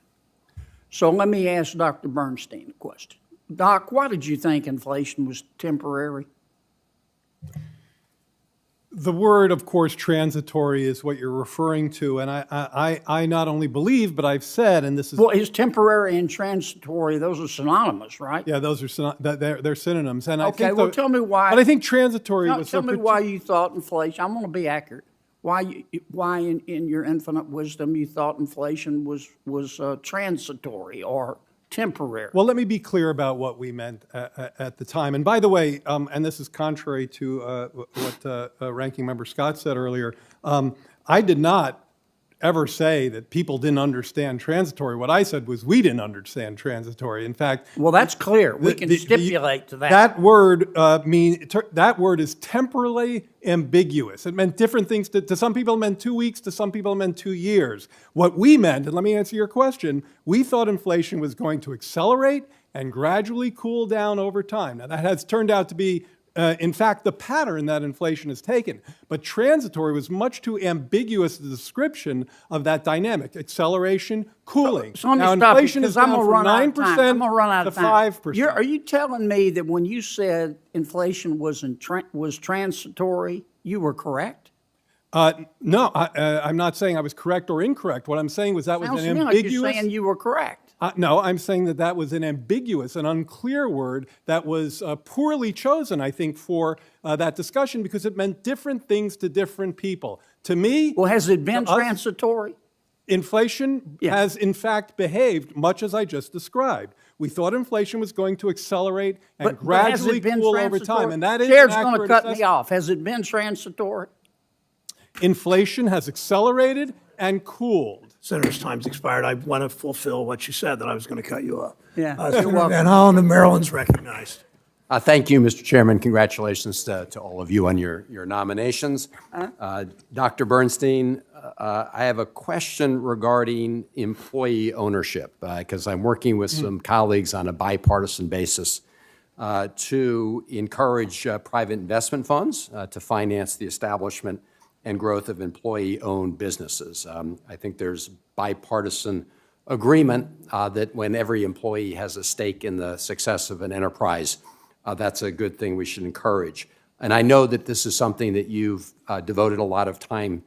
So let me ask Dr. Bernstein a question. Doc, why did you think inflation was temporary? The word, of course, transitory is what you're referring to, and I not only believe, but I've said, and this is... Well, is temporary and transitory, those are synonymous, right? Yeah, those are they're synonyms. And Okay, I think well, tell me why... But I think transitory was... Tell me why you thought inflation... I'm going to be accurate. Why in your infinite wisdom you thought inflation was transitory or temporary? Well, let me be clear about what we meant at the time. And by the way, and this is contrary to what Ranking Member Scott said earlier, I did not ever say that people didn't understand transitory. What I said was we didn't understand transitory. In fact... Well, that's clear. We can stipulate to that. That word that word is temporally ambiguous. It meant different things. To some people it meant 2 weeks, to some people it meant 2 years. What we meant, and let me answer your question, we thought inflation was going to accelerate and gradually cool down over time. Now, that has turned out to be in fact, the pattern that inflation has taken. But transitory was much too ambiguous a description of that dynamic. Acceleration, cooling. So now, inflation is down from 9% to 5%. Are you telling me that when you said inflation was transitory, you were correct? No, I'm not saying I was correct or incorrect. What I'm saying was that was an ambiguous... Like you're saying you were correct. No, I'm saying that was an ambiguous and unclear word that was poorly chosen, I think, for that discussion because it meant different things to different people. To me... Well, has it been transitory? Inflation has, in fact, behaved much as I just described. We thought inflation was going to accelerate and gradually cool over time, and that is Jared's going to cut me off. Has it been transitory? Inflation has accelerated and cooled. Senator's time's expired. I want to fulfill what you said, that I was going to cut you off. Yeah. Senator Van Hollen of Maryland's recognized. Thank you, Mr. Chairman. Congratulations to all of you on your nominations. Dr. Bernstein, I have a question regarding employee ownership, because I'm working with some colleagues on a bipartisan basis to encourage private investment funds to finance the establishment and growth of employee-owned businesses. I think there's bipartisan agreement that when every employee has a stake in the success of an enterprise, that's a good thing we should encourage. And I know that this is something that you've devoted a lot of time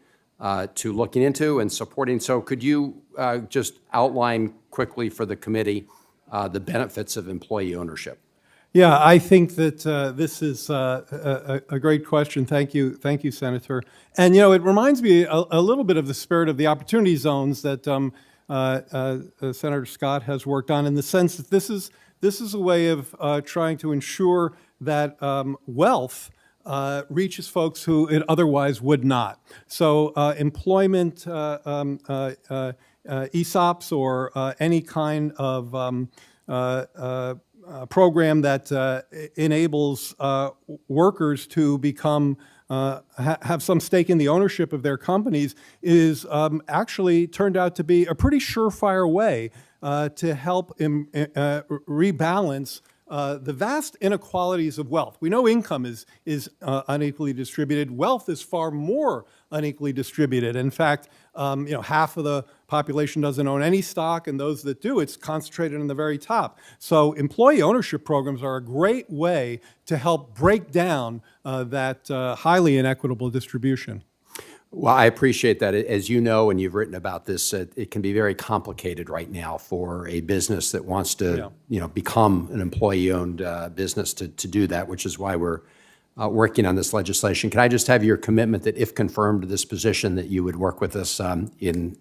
to looking into and supporting. So could you just outline quickly for the committee the benefits of employee ownership? Yeah, I think that this is a great question. Thank you, Senator. And it reminds me a little bit of the spirit of the opportunity zones that Senator Scott has worked on, in the sense that this is a way of trying to ensure that wealth reaches folks who it otherwise would not. So employment, ESOPs, or any kind of program that enables workers to become have some stake in the ownership of their companies is actually turned out to be a pretty surefire way to help rebalance the vast inequalities of wealth. We know income is unequally distributed. Wealth is far more unequally distributed. In fact, half of the population doesn't own any stock, and those that do, it's concentrated in the very top. So employee ownership programs are a great way to help break down that highly inequitable distribution. Well, I appreciate that. As you know, and you've written about this, it can be very complicated right now for a business that wants to, become an employee-owned business to do that, which is why we're working on this legislation. Can I just have your commitment that, if confirmed this position, that you would work with us in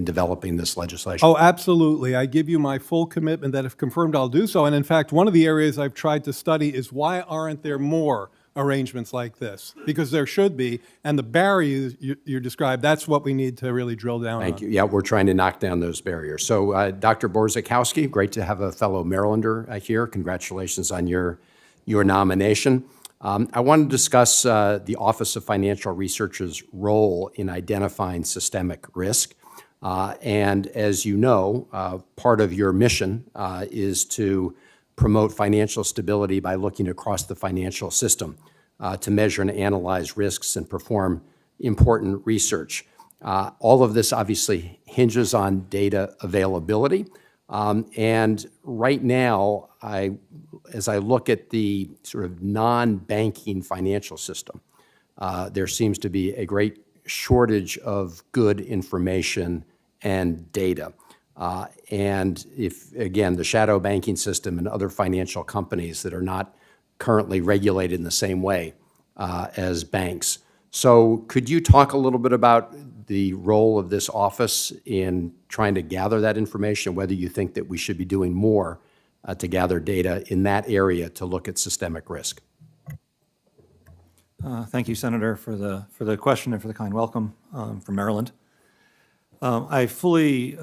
developing this legislation? Oh, absolutely. I give you my full commitment that, if confirmed, I'll do so. And in fact, one of the areas I've tried to study is, why aren't there more arrangements like this? Because there should be, and the barriers you described, that's what we need to really drill down on. Thank you. Yeah, we're trying to knock down those barriers. So, Dr. Borzakowski, great to have a fellow Marylander here. Congratulations on your nomination. I want to discuss the Office of Financial Research's role in identifying systemic risk. And as you know, part of your mission is to promote financial stability by looking across the financial system to measure and analyze risks and perform important research. All of this obviously hinges on data availability. And right now, as I look at the sort of non-banking financial system, there seems to be a great shortage of good information and data. And if, again, the shadow banking system and other financial companies that are not currently regulated in the same way as banks. So could you talk a little bit about the role of this office in trying to gather that information, whether you think that we should be doing more to gather data in that area to look at systemic risk? Thank you, Senator, for the question and for the kind welcome from Maryland. I fully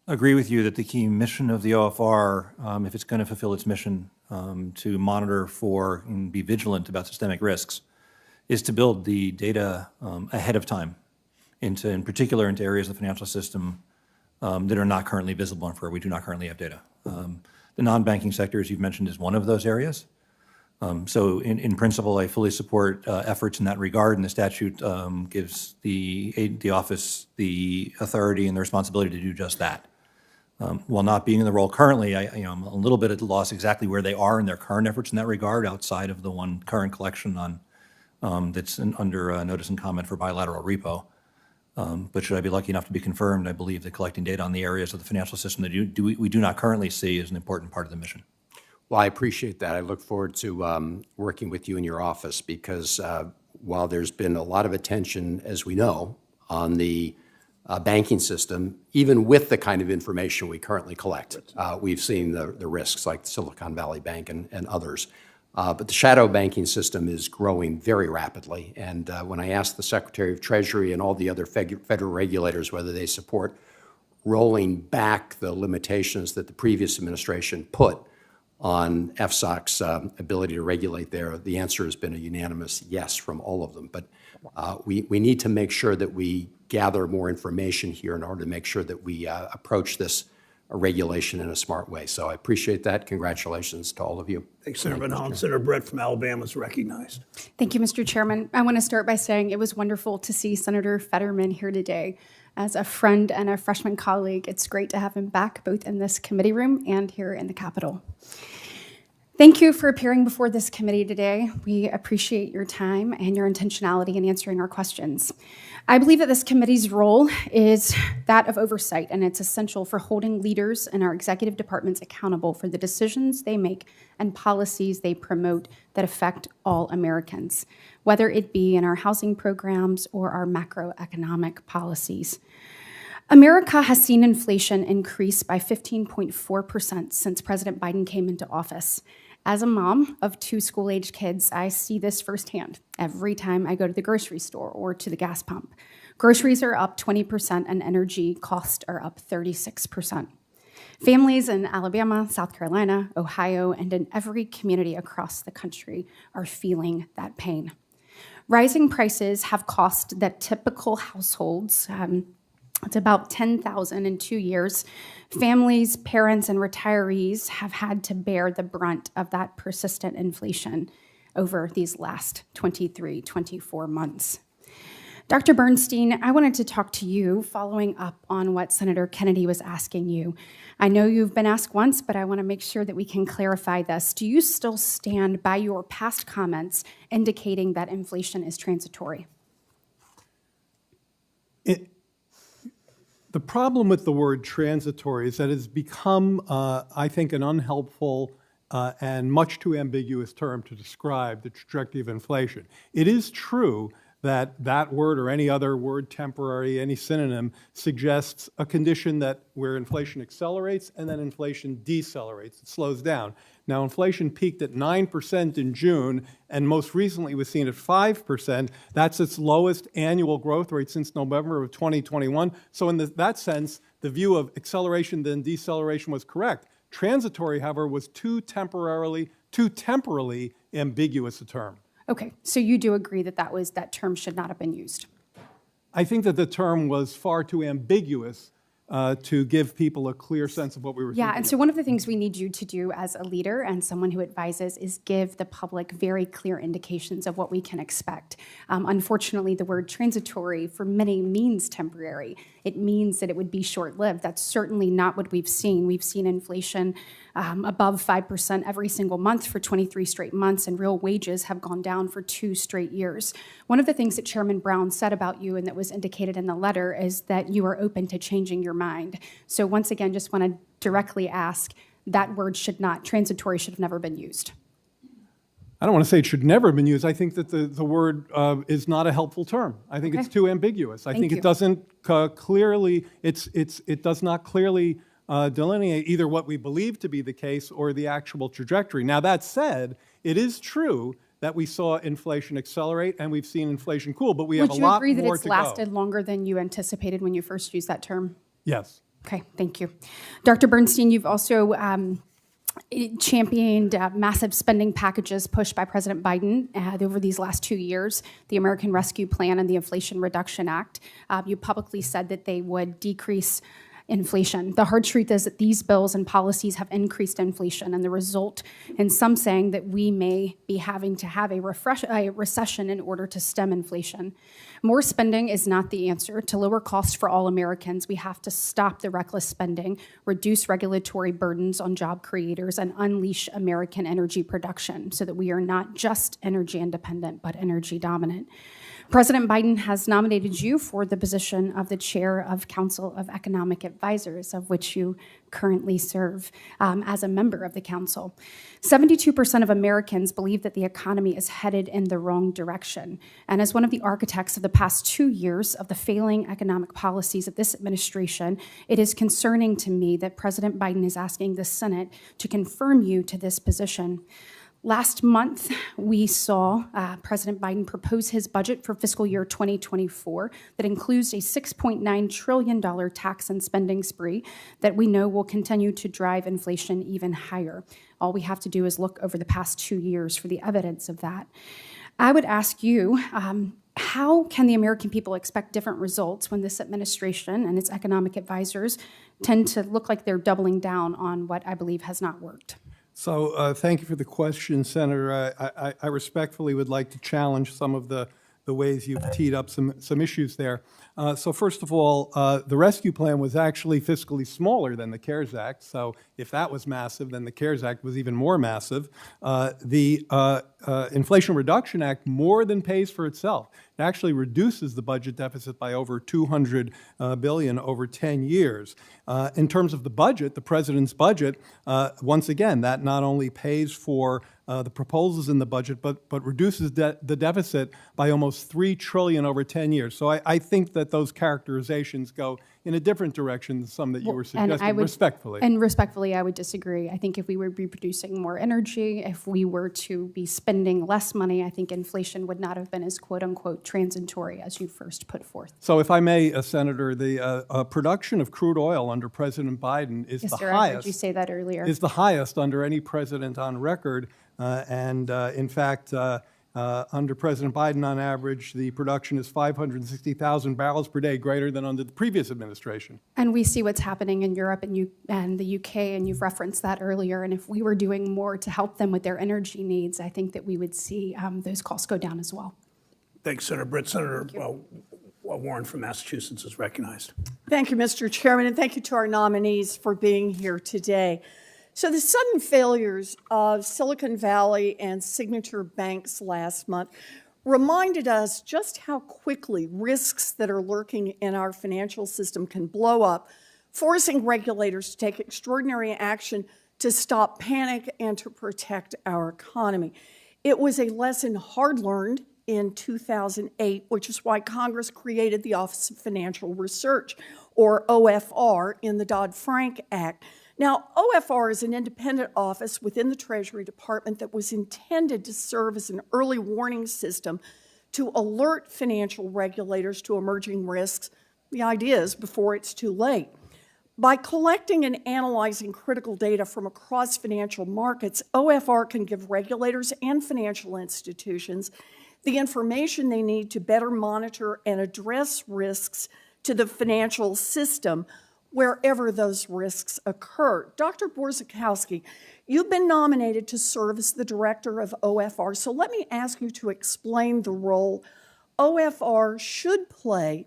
agree with you that the key mission of the OFR, if it's going to fulfill its mission to monitor for and be vigilant about systemic risks, is to build the data ahead of time, in particular into areas of the financial system that are not currently visible and for where we do not currently have data. The non-banking sector, as you've mentioned, is one of those areas. So in principle, I fully support efforts in that regard, and the statute gives the office the authority and the responsibility to do just that. While not being in the role currently, I'm a little bit at a loss exactly where they are in their current efforts in that regard, outside of the one current collection on that's under notice and comment for bilateral repo. But should I be lucky enough to be confirmed, I believe that collecting data on the areas of the financial system that we do not currently see is an important part of the mission. Well, I appreciate that. I look forward to working with you in your office, because while there's been a lot of attention, as we know, on the banking system, even with the kind of information we currently collect, we've seen the risks like Silicon Valley Bank and others. But the shadow banking system is growing very rapidly. And when I asked the Secretary of Treasury and all the other federal regulators whether they support rolling back the limitations that the previous administration put on FSOC's ability to regulate there, the answer has been a unanimous yes from all of them. But we need to make sure that we gather more information here in order to make sure that we approach this regulation in a smart way. So I appreciate that. Congratulations to all of you. Thanks, Senator Van Senator Brett from Alabama is recognized. Thank you, Mr. Chairman. I want to start by saying it was wonderful to see Senator Fetterman here today. As a friend and a freshman colleague, it's great to have him back, both in this committee room and here in the Capitol. Thank you for appearing before this committee today. We appreciate your time and your intentionality in answering our questions. I believe that this committee's role is that of oversight, and it's essential for holding leaders in our executive departments accountable for the decisions they make and policies they promote that affect all Americans, whether it be in our housing programs or our macroeconomic policies. America has seen inflation increase by 15.4% since President Biden came into office. As a mom of 2 school-age kids, I see this firsthand every time I go to the grocery store or to the gas pump. Groceries are up 20% and energy costs are up 36%. Families in Alabama, South Carolina, Ohio, and in every community across the country are feeling that pain. Rising prices have cost that typical households, it's about $10,000 in 2 years. Families, parents, and retirees have had to bear the brunt of that persistent inflation over these last 23, 24 months. Dr. Bernstein, I wanted to talk to you following up on what Senator Kennedy was asking you. I know you've been asked once, but I want to make sure that we can clarify this. Do you still stand by your past comments indicating that inflation is transitory? The problem with the word transitory is that it's become, I think, an unhelpful and much too ambiguous term to describe the trajectory of inflation. It is true that that word or any other word, temporary, any synonym, suggests a condition where inflation accelerates and then inflation decelerates. It slows down. Now, inflation peaked at 9% in June, and most recently was seen at 5%. That's its lowest annual growth rate since November of 2021. So in that sense, the view of acceleration then deceleration was correct. Transitory, however, was too temporally ambiguous a term. Okay, so you do agree that that term should not have been used? I think that the term was far too ambiguous to give people a clear sense of what we were thinking. Yeah, and so one of the things we need you to do as a leader and someone who advises is give the public very clear indications of what we can expect. Unfortunately, the word transitory for many means temporary. It means that it would be short-lived. That's certainly not what we've seen. We've seen inflation above 5% every single month for 23 straight months, and real wages have gone down for 2 straight years. One of the things that Chairman Brown said about you and that was indicated in the letter is that you are open to changing your mind. So once again, just want to directly ask, that word transitory should have never been used. I don't want to say it should never have been used. I think that the word is not a helpful term. I think it's too ambiguous. I think it doesn't clearly, it does not clearly delineate either what we believe to be the case or the actual trajectory. Now, that said, it is true that we saw inflation accelerate and we've seen inflation cool, but we have a lot more to go. Would you agree that it's lasted longer than you anticipated when you first used that term? Yes. Okay, thank you. Dr. Bernstein, you've also championed massive spending packages pushed by President Biden over these last 2 years, the American Rescue Plan and the Inflation Reduction Act. You publicly said that they would decrease inflation. The hard truth is that these bills and policies have increased inflation, and the result in some saying that we may be having to have a recession in order to stem inflation. More spending is not the answer. To lower costs for all Americans, we have to stop the reckless spending, reduce regulatory burdens on job creators, and unleash American energy production so that we are not just energy independent, but energy dominant. President Biden has nominated you for the position of the chair of Council of Economic Advisors, of which you currently serve as a member of the council. 72% of Americans believe that the economy is headed in the wrong direction. And as one of the architects of the past 2 years of the failing economic policies of this administration, it is concerning to me that President Biden is asking the Senate to confirm you to this position. Last month, we saw President Biden propose his budget for fiscal year 2024 that includes a $6.9 trillion tax and spending spree that we know will continue to drive inflation even higher. All we have to do is look over the past 2 years for the evidence of that. I would ask you, how can the American people expect different results when this administration and its economic advisors tend to look like they're doubling down on what I believe has not worked? So thank you for the question, Senator. I respectfully would like to challenge some of the the ways you've teed up some issues there. So first of all, the rescue plan was actually fiscally smaller than the CARES Act. So if that was massive, then the CARES Act was even more massive. The Inflation Reduction Act more than pays for itself. It actually reduces the budget deficit by over $200 billion over 10 years. In terms of the budget, the president's budget, once again, that not only pays for the proposals in the budget, but reduces the deficit by almost $3 trillion over 10 years. So I think that those characterizations go in a different direction than some that you were suggesting, respectfully. And respectfully, I would disagree. I think if we would be producing more energy, if we were to be spending less money, I think inflation would not have been as quote-unquote transitory as you first put forth. So if I may, Senator, the production of crude oil under President Biden is Yes, the sir, highest. I heard you say that earlier. Is the highest under any president on record. In fact, under President Biden, on average, the production is 560,000 barrels per day, greater than under the previous administration. And we see what's happening in Europe and the UK, and you've referenced that earlier. And if we were doing more to help them with their energy needs, I think that we would see those costs go down as well. Thanks, Senator Britt. Senator Warren from Massachusetts is recognized. Thank you, Mr. Chairman, and thank you to our nominees for being here today. So the sudden failures of Silicon Valley and Signature Banks last month reminded us just how quickly risks that are lurking in our financial system can blow up, forcing regulators to take extraordinary action to stop panic and to protect our economy. It was a lesson hard learned in 2008, which is why Congress created the Office of Financial Research, or OFR, in the Dodd-Frank Act. Now, OFR is an independent office within the Treasury Department that was intended to serve as an early warning system to alert financial regulators to emerging risks, the idea is before it's too late. By collecting and analyzing critical data from across financial markets, OFR can give regulators and financial institutions the information they need to better monitor and address risks to the financial system wherever those risks occur. Dr. Borzakowski, you've been nominated to serve as the director of OFR, so let me ask you to explain the role OFR should play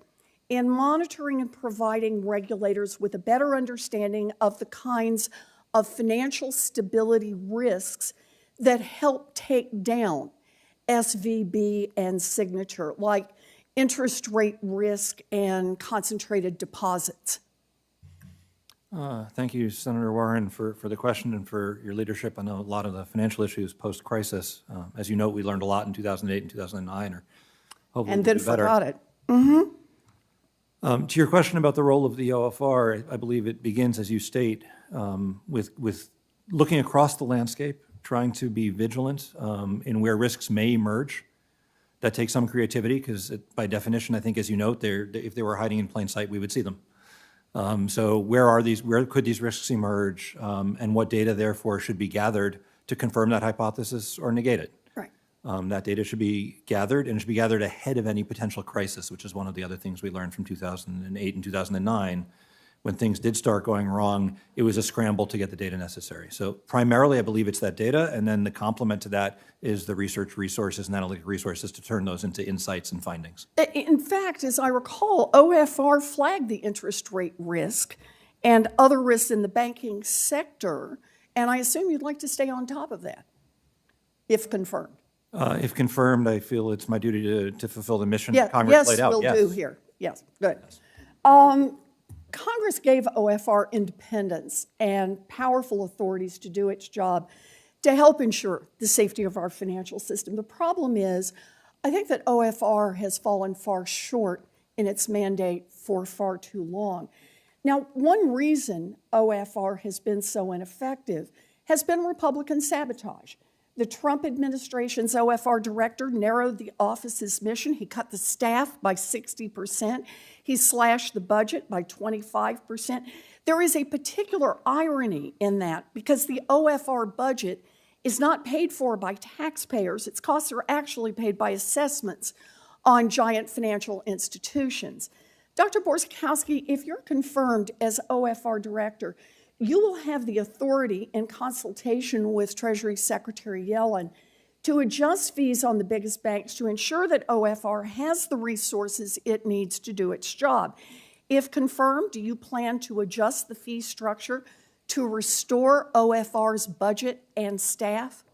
in monitoring and providing regulators with a better understanding of the kinds of financial stability risks that help take down SVB and Signature, like interest rate risk and concentrated deposits. Thank you, Senator Warren, for the question and for your leadership. I know a lot of the financial issues post-crisis. As you know, we learned a lot in 2008 and 2009, or hopefully and then do better. Forgot it. To your question about the role of the OFR, I believe it begins, as you state, with looking across the landscape, trying to be vigilant in where risks may emerge. That takes some creativity because, by definition, I think, as you note, if they were hiding in plain sight, we would see them. So where could these risks emerge, and what data, therefore, should be gathered to confirm that hypothesis or negate it? Right. That data should be gathered, and it should be gathered ahead of any potential crisis, which is one of the other things we learned from 2008 and 2009. When things did start going wrong, it was a scramble to get the data necessary. So primarily, I believe it's that data, and then the complement to that is the research resources and analytic resources to turn those into insights and findings. In fact, as I recall, OFR flagged the interest rate risk and other risks in the banking sector, and I assume you'd like to stay on top of that, if confirmed. If confirmed, I feel it's my duty to fulfill the mission Congress laid out. Yes, we'll do here. Yes, good. Congress gave OFR independence and powerful authorities to do its job to help ensure the safety of our financial system. The problem is, I think that OFR has fallen far short in its mandate for far too long. Now, one reason OFR has been so ineffective has been Republican sabotage. The Trump administration's OFR director narrowed the office's mission. He cut the staff by 60%. He slashed the budget by 25%. There is a particular irony in that because the OFR budget is not paid for by taxpayers. Its costs are actually paid by assessments on giant financial institutions. Dr. Borzakowski, if you're confirmed as OFR director, you will have the authority in consultation with Treasury Secretary Yellen to adjust fees on the biggest banks to ensure that OFR has the resources it needs to do its job. If confirmed, do you plan to adjust the fee structure to restore OFR's budget and staff?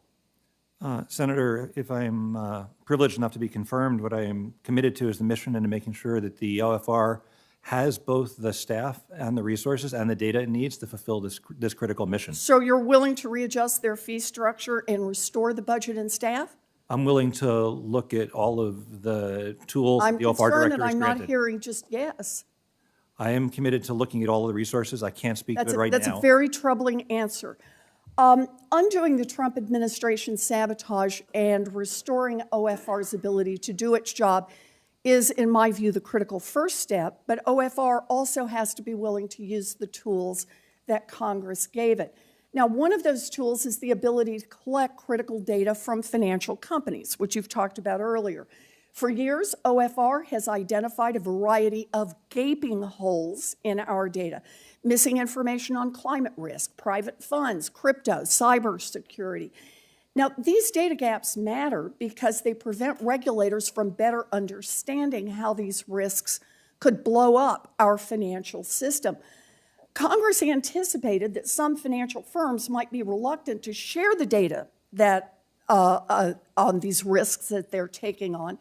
Senator, if I am privileged enough to be confirmed, what I am committed to is the mission and to making sure that the OFR has both the staff and the resources and the data it needs to fulfill this critical mission. So you're willing to readjust their fee structure and restore the budget and staff? I'm willing to look at all of the tools I'm the OFR concerned director and has I'm not granted. hearing just yes. I am committed to looking at all of the resources. I can't speak to it right That's now. a very troubling answer. Undoing the Trump administration's sabotage and restoring OFR's ability to do its job is, in my view, the critical first step, but OFR also has to be willing to use the tools that Congress gave it. Now, one of those tools is the ability to collect critical data from financial companies, which you've talked about earlier. For years, OFR has identified a variety of gaping holes in our data, missing information on climate risk, private funds, crypto, cybersecurity. Now, these data gaps matter because they prevent regulators from better understanding how these risks could blow up our financial system. Congress anticipated that some financial firms might be reluctant to share the data that on these risks that they're taking on.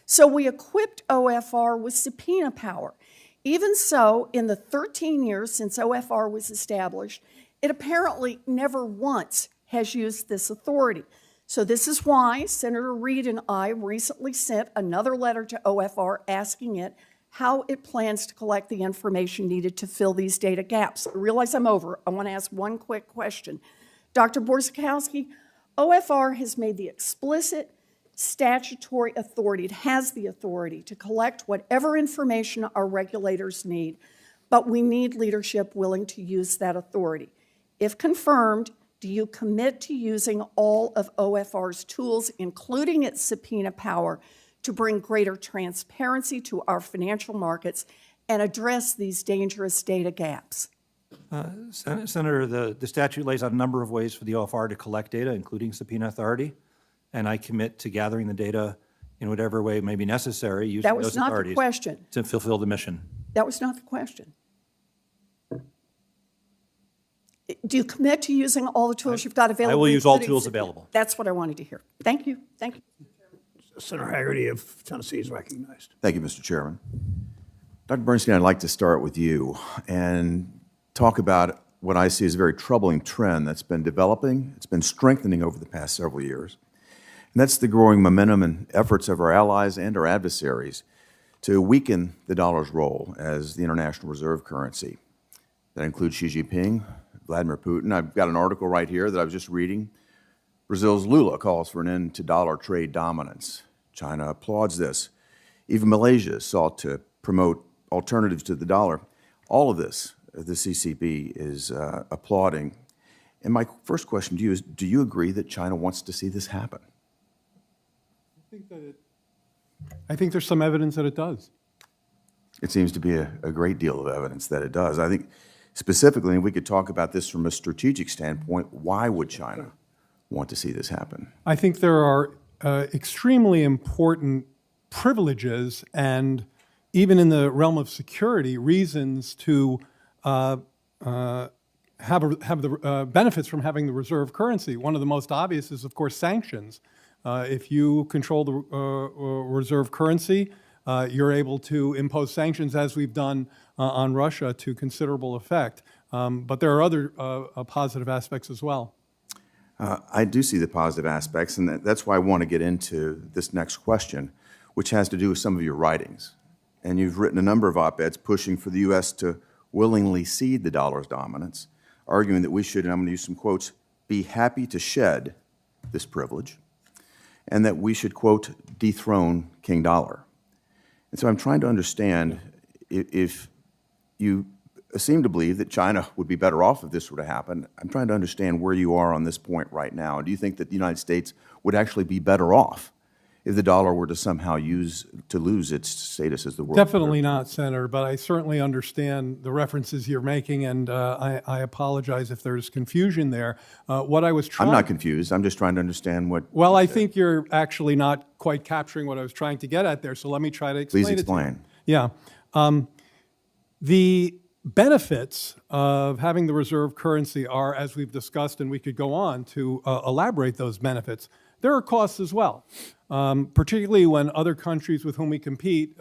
So we equipped OFR with subpoena power. Even so, in the 13 years since OFR was established, it apparently never once has used this authority. So this is why Senator Reid and I recently sent another letter to OFR asking it how it plans to collect the information needed to fill these data gaps. I realize I'm over. I want to ask one quick question. Dr. Borzakowski, OFR has made the explicit statutory authority, it has the authority to collect whatever information our regulators need, but we need leadership willing to use that authority. If confirmed, do you commit to using all of OFR's tools, including its subpoena power, to bring greater transparency to our financial markets and address these dangerous data gaps? Senator, the statute lays out a number of ways for the OFR to collect data, including subpoena authority, and I commit to gathering the data in whatever way may be necessary using That was those not the authorities question. to fulfill the mission. That was not the question. Do you commit to using all the tools you've got available? I will use all including tools subpoena? available. That's what I wanted to hear. Thank you. Thank you. Senator Haggerty of Tennessee is recognized. Thank you, Mr. Chairman. Dr. Bernstein, I'd like to start with you and talk about what I see as a very troubling trend that's been developing. It's been strengthening over the past several years. And that's the growing momentum and efforts of our allies and our adversaries to weaken the dollar's role as the international reserve currency. That includes Xi Jinping, Vladimir Putin. I've got an article right here that I was just reading. Brazil's Lula calls for an end to dollar trade dominance. China applauds this. Even Malaysia sought to promote alternatives to the dollar. All of this, the CCP is applauding. And my first question to you is, do you agree that China wants to see this happen? I think there's some evidence that it does. It seems to be a great deal of evidence that it does. I think specifically, and we could talk about this from a strategic standpoint, why would China want to see this happen? I think there are extremely important privileges and even in the realm of security, reasons to have the benefits from having the reserve currency. One of the most obvious is, of course, sanctions. If you control the reserve currency, you're able to impose sanctions, as we've done on Russia, to considerable effect. But there are other positive aspects as well. I do see the positive aspects, and that's why I want to get into this next question, which has to do with some of your writings. And you've written a number of op-eds pushing for the U.S. to willingly cede the dollar's dominance, arguing that we should, and I'm going to use some quotes, be happy to shed this privilege, and that we should, quote, dethrone King Dollar. And so I'm trying to understand if you seem to believe that China would be better off if this were to happen. I'm trying to understand where you are on this point right now. Do you think that the United States would actually be better off if the dollar were to somehow lose its status as the world. Definitely not, Senator, but I certainly understand the references you're making, and I apologize if there's confusion there. What I was trying... I'm not confused. I'm just trying to understand what... Well, I think you're actually not quite capturing what I was trying to get at there, so let me try to explain Please it to you. explain. Yeah. The benefits of having the reserve currency are, as we've discussed, and we could go on to elaborate those benefits. There are costs as well, particularly when other countries with whom we compete,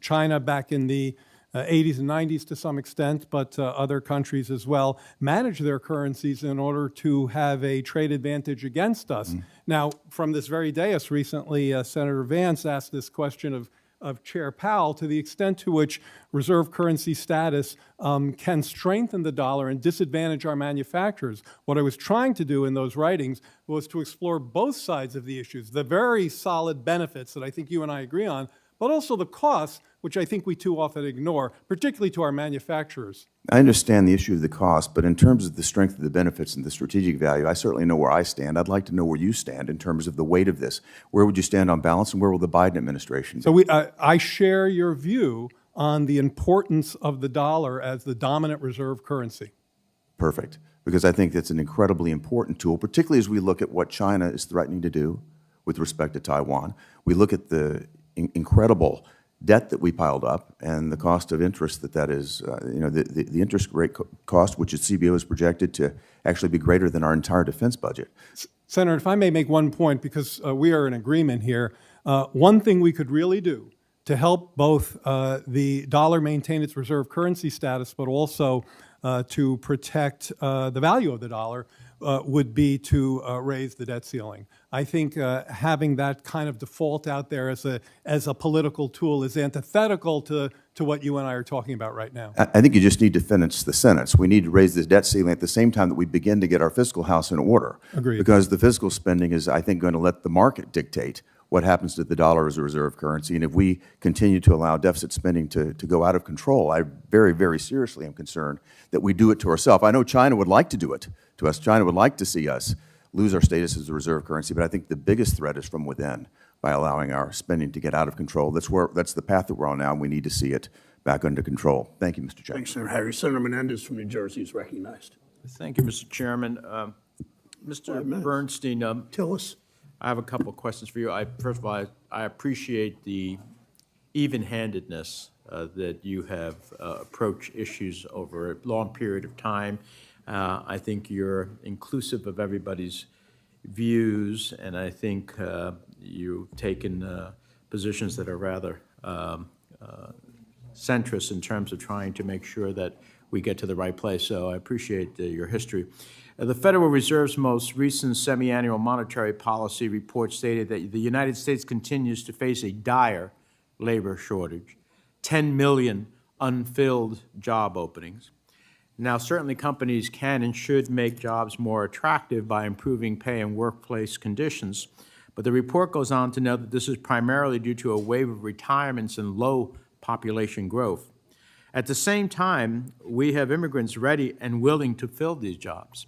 China back in the 80s and 90s to some extent, but other countries as well, manage their currencies in order to have a trade advantage against us. Now, from this very dais recently, Senator Vance asked this question of Chair Powell, to the extent to which reserve currency status can strengthen the dollar and disadvantage our manufacturers. What I was trying to do in those writings was to explore both sides of the issues, the very solid benefits that I think you and I agree on, but also the costs, which I think we too often ignore, particularly to our manufacturers. I understand the issue of the cost, but in terms of the strength of the benefits and the strategic value, I certainly know where I stand. I'd like to know where you stand in terms of the weight of this. Where would you stand on balance, and where will the Biden administration be? So I share your view on the importance of the dollar as the dominant reserve currency. Perfect, because I think that's an incredibly important tool, particularly as we look at what China is threatening to do with respect to Taiwan. We look at the incredible debt that we piled up and the cost of interest that is, the interest rate cost, which at CBO is projected to actually be greater than our entire defense budget. Senator, if I may make one point, because we are in agreement here, one thing we could really do to help both the dollar maintain its reserve currency status, but also to protect the value of the dollar would be to raise the debt ceiling. I think having that kind of default out there as a political tool is antithetical to what you and I are talking about right now. I think you just need to finish the sentence. We need to raise the debt ceiling at the same time that we begin to get our fiscal house in order. Agreed. Because the fiscal spending is, I think, going to let the market dictate what happens to the dollar as a reserve currency. And if we continue to allow deficit spending to go out of control, I very, very seriously am concerned that we do it to ourselves. I know China would like to do it to us. China would like to see us lose our status as a reserve currency, but I think the biggest threat is from within by allowing our spending to get out of control. That's the path that we're on now, and we need to see it back under control. Thank you, Mr. Chairman. Thanks, Senator Harry. Senator Menendez from New Jersey is recognized. Thank you, Mr. Chairman. Mr. Bernstein, Tillis. I have a couple of questions for you. First of all, I appreciate the even-handedness that you have approached issues over a long period of time. I think you're inclusive of everybody's views, and I think you've taken positions that are rather centrist in terms of trying to make sure that we get to the right place. So I appreciate your history. The Federal Reserve's most recent semi-annual monetary policy report stated that the United States continues to face a dire labor shortage, 10 million unfilled job openings. Now, certainly companies can and should make jobs more attractive by improving pay and workplace conditions, but the report goes on to note that this is primarily due to a wave of retirements and low population growth. At the same time, we have immigrants ready and willing to fill these jobs.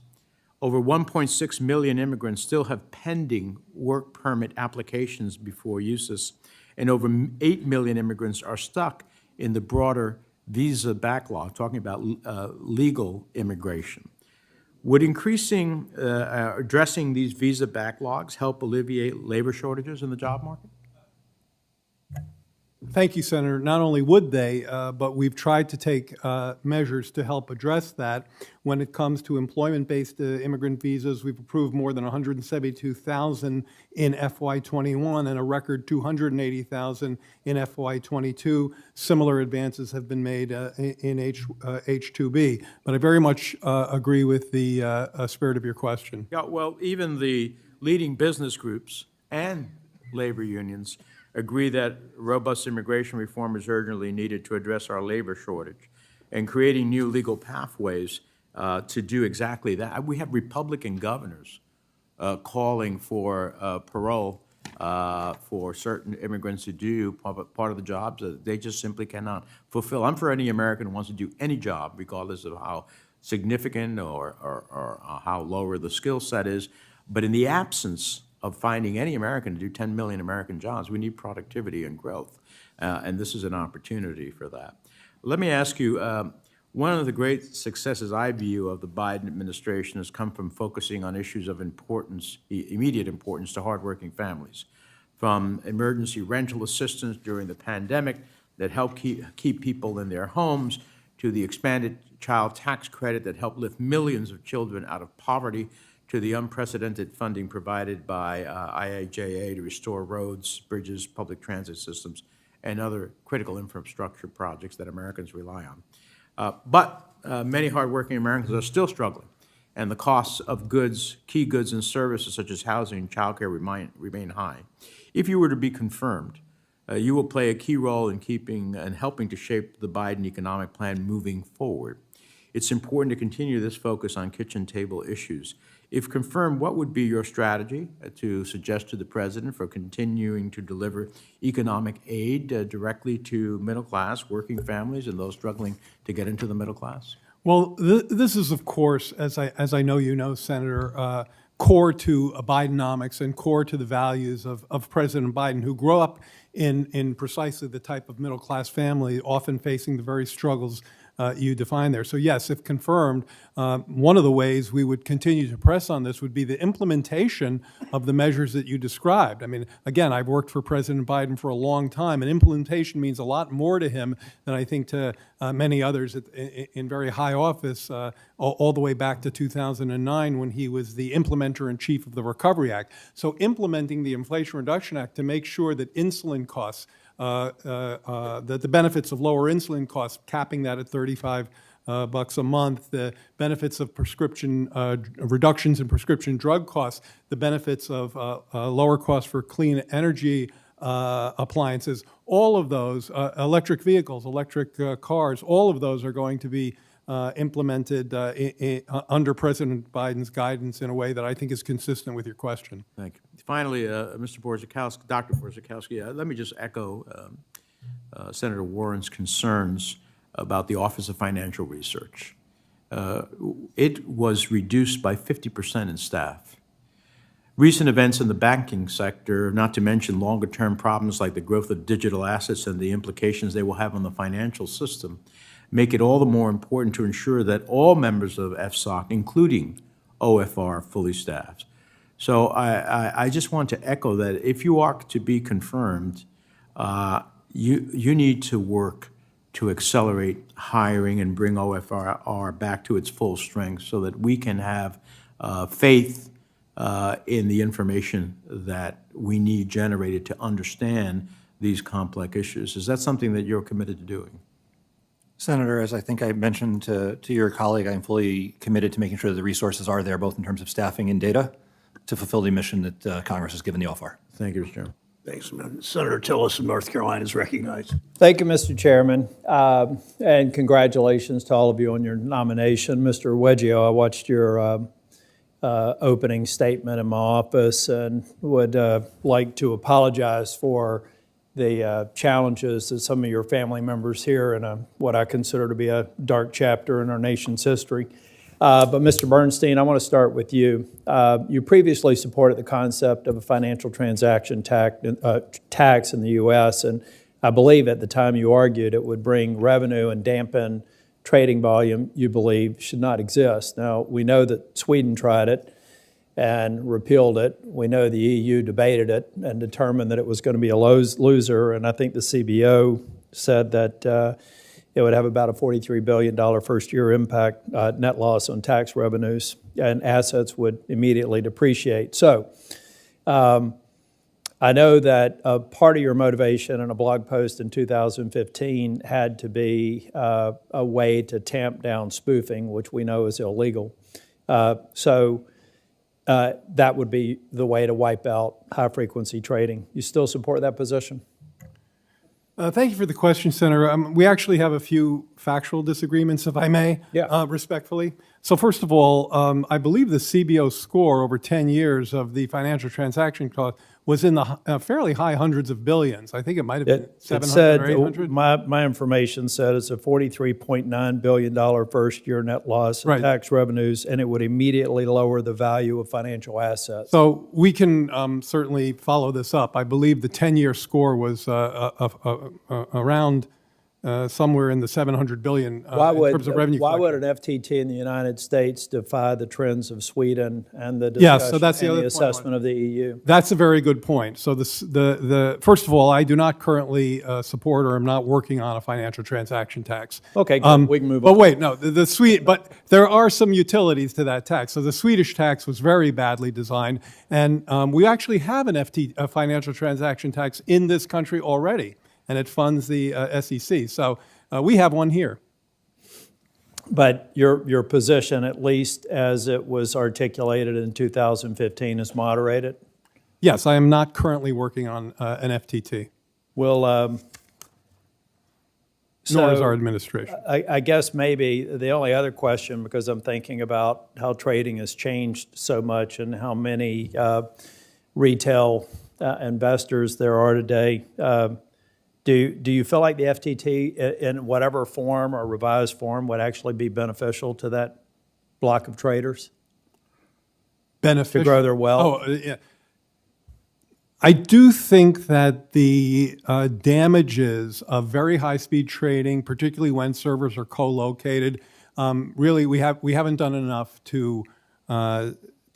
Over 1.6 million immigrants still have pending work permit applications before USIS, and over 8 million immigrants are stuck in the broader visa backlog, talking about legal immigration. Would addressing these visa backlogs help alleviate labor shortages in the job market? Thank you, Senator. Not only would they, but we've tried to take measures to help address that. When it comes to employment-based immigrant visas, we've approved more than 172,000 in FY21 and a record 280,000 in FY22. Similar advances have been made in H-2B. But I very much agree with the spirit of your question. Yeah, well, even the leading business groups and labor unions agree that robust immigration reform is urgently needed to address our labor shortage, and creating new legal pathways to do exactly that. We have Republican governors calling for parole for certain immigrants who do part of the jobs that they just simply cannot fulfill. I'm for any American who wants to do any job, regardless of how significant or how lower the skill set is. But in the absence of finding any American to do 10 million American jobs. We need productivity and growth, and this is an opportunity for that. Let me ask you, one of the great successes I view of the Biden administration has come from focusing on issues of importance, immediate importance to hardworking families, from emergency rental assistance during the pandemic that helped keep people in their homes, to the expanded child tax credit that helped lift millions of children out of poverty, to the unprecedented funding provided by IIJA to restore roads, bridges, public transit systems, and other critical infrastructure projects that Americans rely on. But many hardworking Americans are still struggling, and the costs of goods, key goods and services such as housing and childcare remain high. If you were to be confirmed, you will play a key role in keeping and helping to shape the Biden economic plan moving forward. It's important to continue this focus on kitchen table issues. If confirmed, what would be your strategy to suggest to the President for continuing to deliver economic aid directly to middle class, working families, and those struggling to get into the middle class? Well, this is, of course, as I know you know, Senator, core to Bidenomics and core to the values of President Biden, who grew up in precisely the type of middle-class family, often facing the very struggles you define there. So yes, if confirmed, one of the ways we would continue to press on this would be the implementation of the measures that you described. I mean, again, I've worked for President Biden for a long time, and implementation means a lot more to him than I think to many others in very high office, all the way back to 2009 when he was the implementer-in-chief of the Recovery Act. So implementing the Inflation Reduction Act to make sure that insulin costs, that the benefits of lower insulin costs, capping that at $35 a month, the benefits of prescription reductions in prescription drug costs, the benefits of lower costs for clean energy appliances, all of those, electric vehicles, electric cars, all of those are going to be implemented under President Biden's guidance in a way that I think is consistent with your question. Thank you. Finally, Mr. Borzakowski, Dr. Borzakowski, let me just echo Senator Warren's concerns about the Office of Financial Research. It was reduced by 50% in staff. Recent events in the banking sector, not to mention longer-term problems like the growth of digital assets and the implications they will have on the financial system, make it all the more important to ensure that all members of FSOC, including OFR, are fully staffed. So I just want to echo that if you are to be confirmed, you need to work to accelerate hiring and bring OFR back to its full strength so that we can have faith in the information that we need generated to understand these complex issues. Is that something that you're committed to doing? Senator, as I think I mentioned to your colleague, I'm fully committed to making sure that the resources are there, both in terms of staffing and data, to fulfill the mission that Congress has given the OFR. Thank you, Mr. Chairman. Thanks, man. Senator Tillis of North Carolina is recognized. Thank you, Mr. Chairman, and congratulations to all of you on your nomination. Mr. Weggio, I watched your opening statement in my office and would like to apologize for the challenges that some of your family members here in what I consider to be a dark chapter in our nation's history. But Mr. Bernstein, I want to start with you. You previously supported the concept of a financial transaction tax in the U.S., and I believe at the time you argued it would bring revenue and dampen trading volume you believe should not exist. Now, we know that Sweden tried it and repealed it. We know the EU debated it and determined that it was going to be a loser, and I think the CBO said that it would have about a $43 billion first-year impact, net loss on tax revenues, and assets would immediately depreciate. So I know that part of your motivation in a blog post in 2015 had to be a way to tamp down spoofing, which we know is illegal. So that would be the way to wipe out high-frequency trading. You still support that position? Thank you for the question, Senator. We actually have a few factual disagreements, if I may, respectfully. So first of all, I believe the CBO score over 10 years of the financial transaction cost was in the fairly high hundreds of billions. I think it might have been It 700 said, or 800. my information said it's a $43.9 billion first-year net loss in Right. tax revenues, and it would immediately lower the value of financial assets. So we can certainly follow this up. I believe the 10-year score was around somewhere in the 700 billion in terms of revenue Why would collection. an FTT in the United States defy the trends of Sweden and the Yeah, discussion so that's the and other the point. assessment of the EU? That's a very good point. So the first of all, I do not currently support or am not working on a financial transaction tax. Okay, good. We can move on. But wait, no, but there are some utilities to that tax. So the Swedish tax was very badly designed, and we actually have a financial transaction tax in this country already, and it funds the SEC. So we have one here. But your position, at least as it was articulated in 2015, is moderated? Yes, I am not currently working on an FTT. Well, Nor is our administration. I guess maybe the only other question, because I'm thinking about how trading has changed so much and how many retail investors there are today, do you feel like the FTT in whatever form or revised form would actually be beneficial to that block of traders? Beneficial? To grow their wealth? Oh, yeah. I do think that the damages of very high-speed trading, particularly when servers are co-located, really we haven't done enough to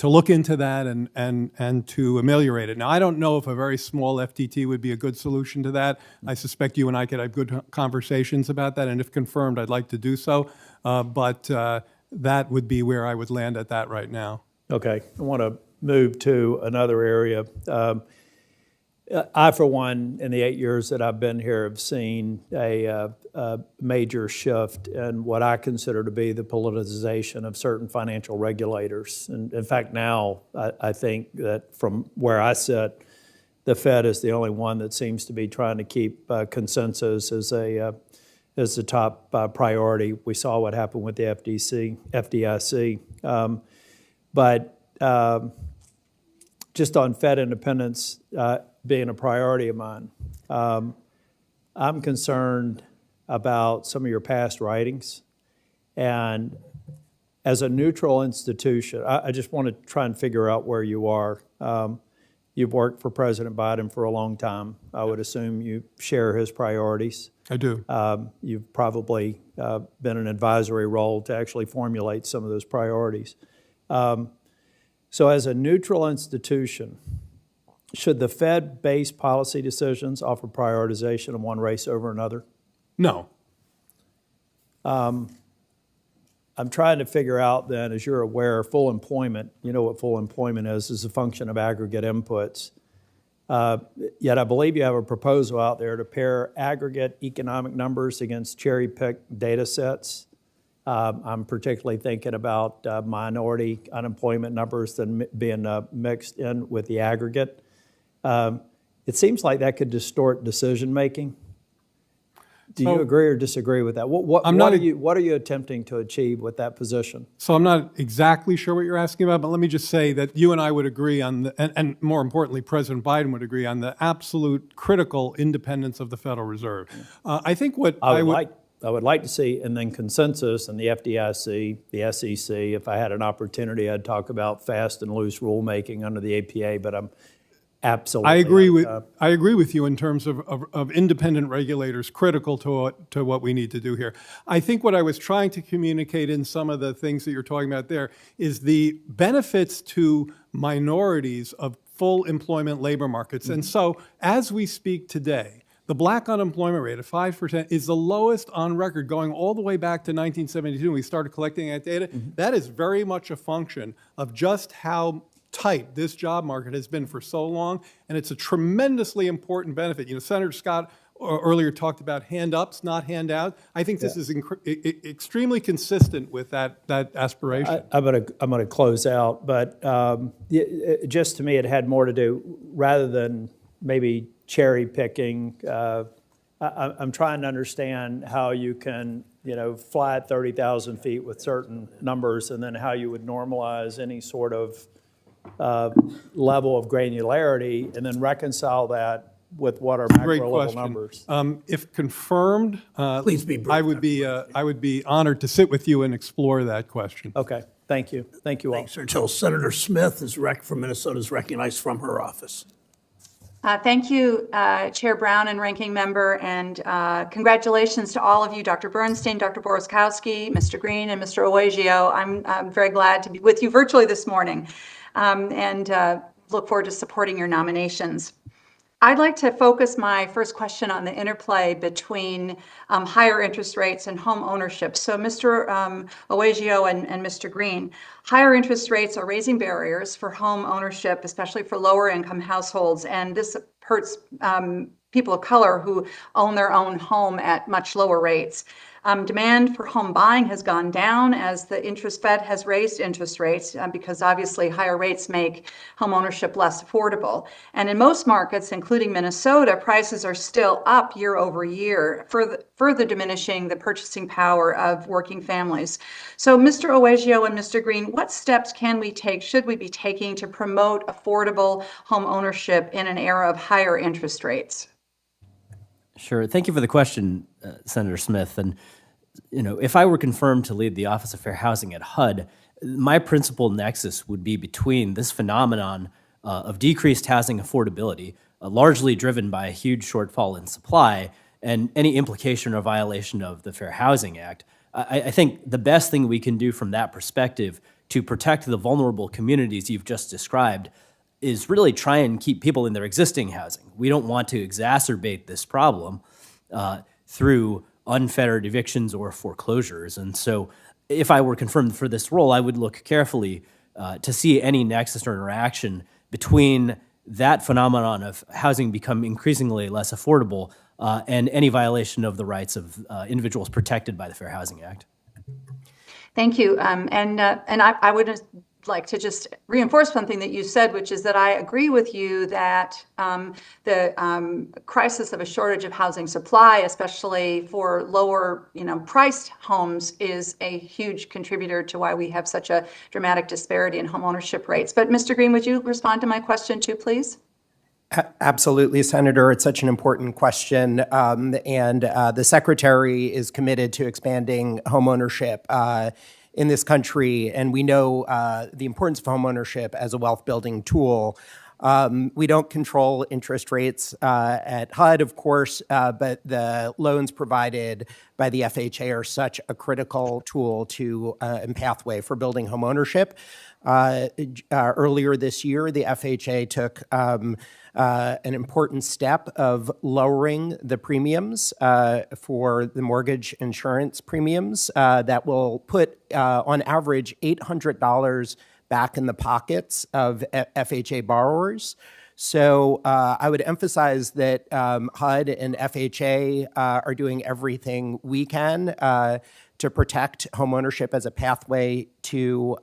look into that and to ameliorate it. Now, I don't know if a very small FTT would be a good solution to that. I suspect you and I could have good conversations about that, and if confirmed, I'd like to do so. But that would be where I would land at that right now. Okay, I want to move to another area. I, for one, in the 8 years that I've been here, have seen a major shift in what I consider to be the politicization of certain financial regulators. And in fact, now I think that from where I sit, the Fed is the only one that seems to be trying to keep consensus as the top priority. We saw what happened with the FDIC. But just on Fed independence being a priority of mine, I'm concerned about some of your past writings. And as a neutral institution, I just want to try and figure out where you are. You've worked for President Biden for a long time. I would assume you share his priorities. I do. You've probably been in an advisory role to actually formulate some of those priorities. So as a neutral institution, should the Fed base policy decisions offer prioritization of one race over another? No. I'm trying to figure out then, as you're aware, full employment, you know what full employment is a function of aggregate inputs. Yet I believe you have a proposal out there to pair aggregate economic numbers against cherry-picked data sets. I'm particularly thinking about minority unemployment numbers that being mixed in with the aggregate. It seems like that could distort decision-making. Do you agree or disagree with that? What are you attempting to achieve with that position? So I'm not exactly sure what you're asking about, but let me just say that you and I would agree on, and more importantly, President Biden would agree on the absolute critical independence of the Federal Reserve. I think what I would like to see, and then consensus and the FDIC, the SEC. If I had an opportunity, I'd talk about fast and loose rulemaking under the APA, but I'm absolutely. I agree with you in terms of independent regulators critical to what we need to do here. I think what I was trying to communicate in some of the things that you're talking about there is the benefits to minorities of full employment labor markets. And so as we speak today, the black unemployment rate of 5% is the lowest on record, going all the way back to 1972 when we started collecting that data. That is very much a function of just how tight this job market has been for so long, and it's a tremendously important benefit. You know, Senator Scott earlier talked about hand-ups, not hand-out. I think this is extremely consistent with that aspiration. I'm going to close out, but just to me, it had more to do, rather than maybe cherry picking. I'm trying to understand how you can, fly at 30,000 feet with certain numbers, and then how you would normalize any sort of level of granularity and then reconcile that with what are Great macro level question. numbers? If confirmed, Please be brief. I would be honored to sit with you and explore that question. Okay, thank you. Thank you all. Thanks, Until Senator Smith from Minnesota is recognized from her office. Thank you, Chair Brown and Ranking Member, and congratulations to all of you, Dr. Bernstein, Dr. Borowskowski, Mr. Green, and Mr. Oegio. I'm very glad to be with you virtually this morning and look forward to supporting your nominations. I'd like to focus my first question on the interplay between higher interest rates and home ownership. So Mr. Oegio and Mr. Green, higher interest rates are raising barriers for home ownership, especially for lower income households, and this hurts people of color who own their own home at much lower rates. Demand for home buying has gone down as the Fed has raised interest rates because obviously higher rates make home ownership less affordable. And in most markets, including Minnesota, prices are still up year over year, further diminishing the purchasing power of working families. So Mr. Oegio and Mr. Green, what steps can we take, should we be taking to promote affordable home ownership in an era of higher interest rates? Sure. Thank you for the question, Senator Smith. And, if I were confirmed to lead the Office of Fair Housing at HUD, my principal nexus would be between this phenomenon of decreased housing affordability, largely driven by a huge shortfall in supply, and any implication or violation of the Fair Housing Act. I think the best thing we can do from that perspective to protect the vulnerable communities you've just described is really try and keep people in their existing housing. We don't want to exacerbate this problem through unfettered evictions or foreclosures. And so if I were confirmed for this role, I would look carefully to see any nexus or interaction between that phenomenon of housing become increasingly less affordable and any violation of the rights of individuals protected by the Fair Housing Act. Thank you. And I would like to just reinforce something that you said, which is that I agree with you that the crisis of a shortage of housing supply, especially for lower, priced homes, is a huge contributor to why we have such a dramatic disparity in home ownership rates. But Mr. Green, would you respond to my question too, please? Absolutely, Senator. It's such an important question, and the Secretary is committed to expanding homeownership in this country, and we know the importance of homeownership as a wealth-building tool. We don't control interest rates at HUD, of course, but the loans provided by the FHA are such a critical tool to and pathway for building homeownership. Earlier this year, the FHA took an important step of lowering the premiums for the mortgage insurance premiums that will put, on average, $800 back in the pockets of FHA borrowers. So I would emphasize that HUD and FHA are doing everything we can to protect homeownership as a pathway to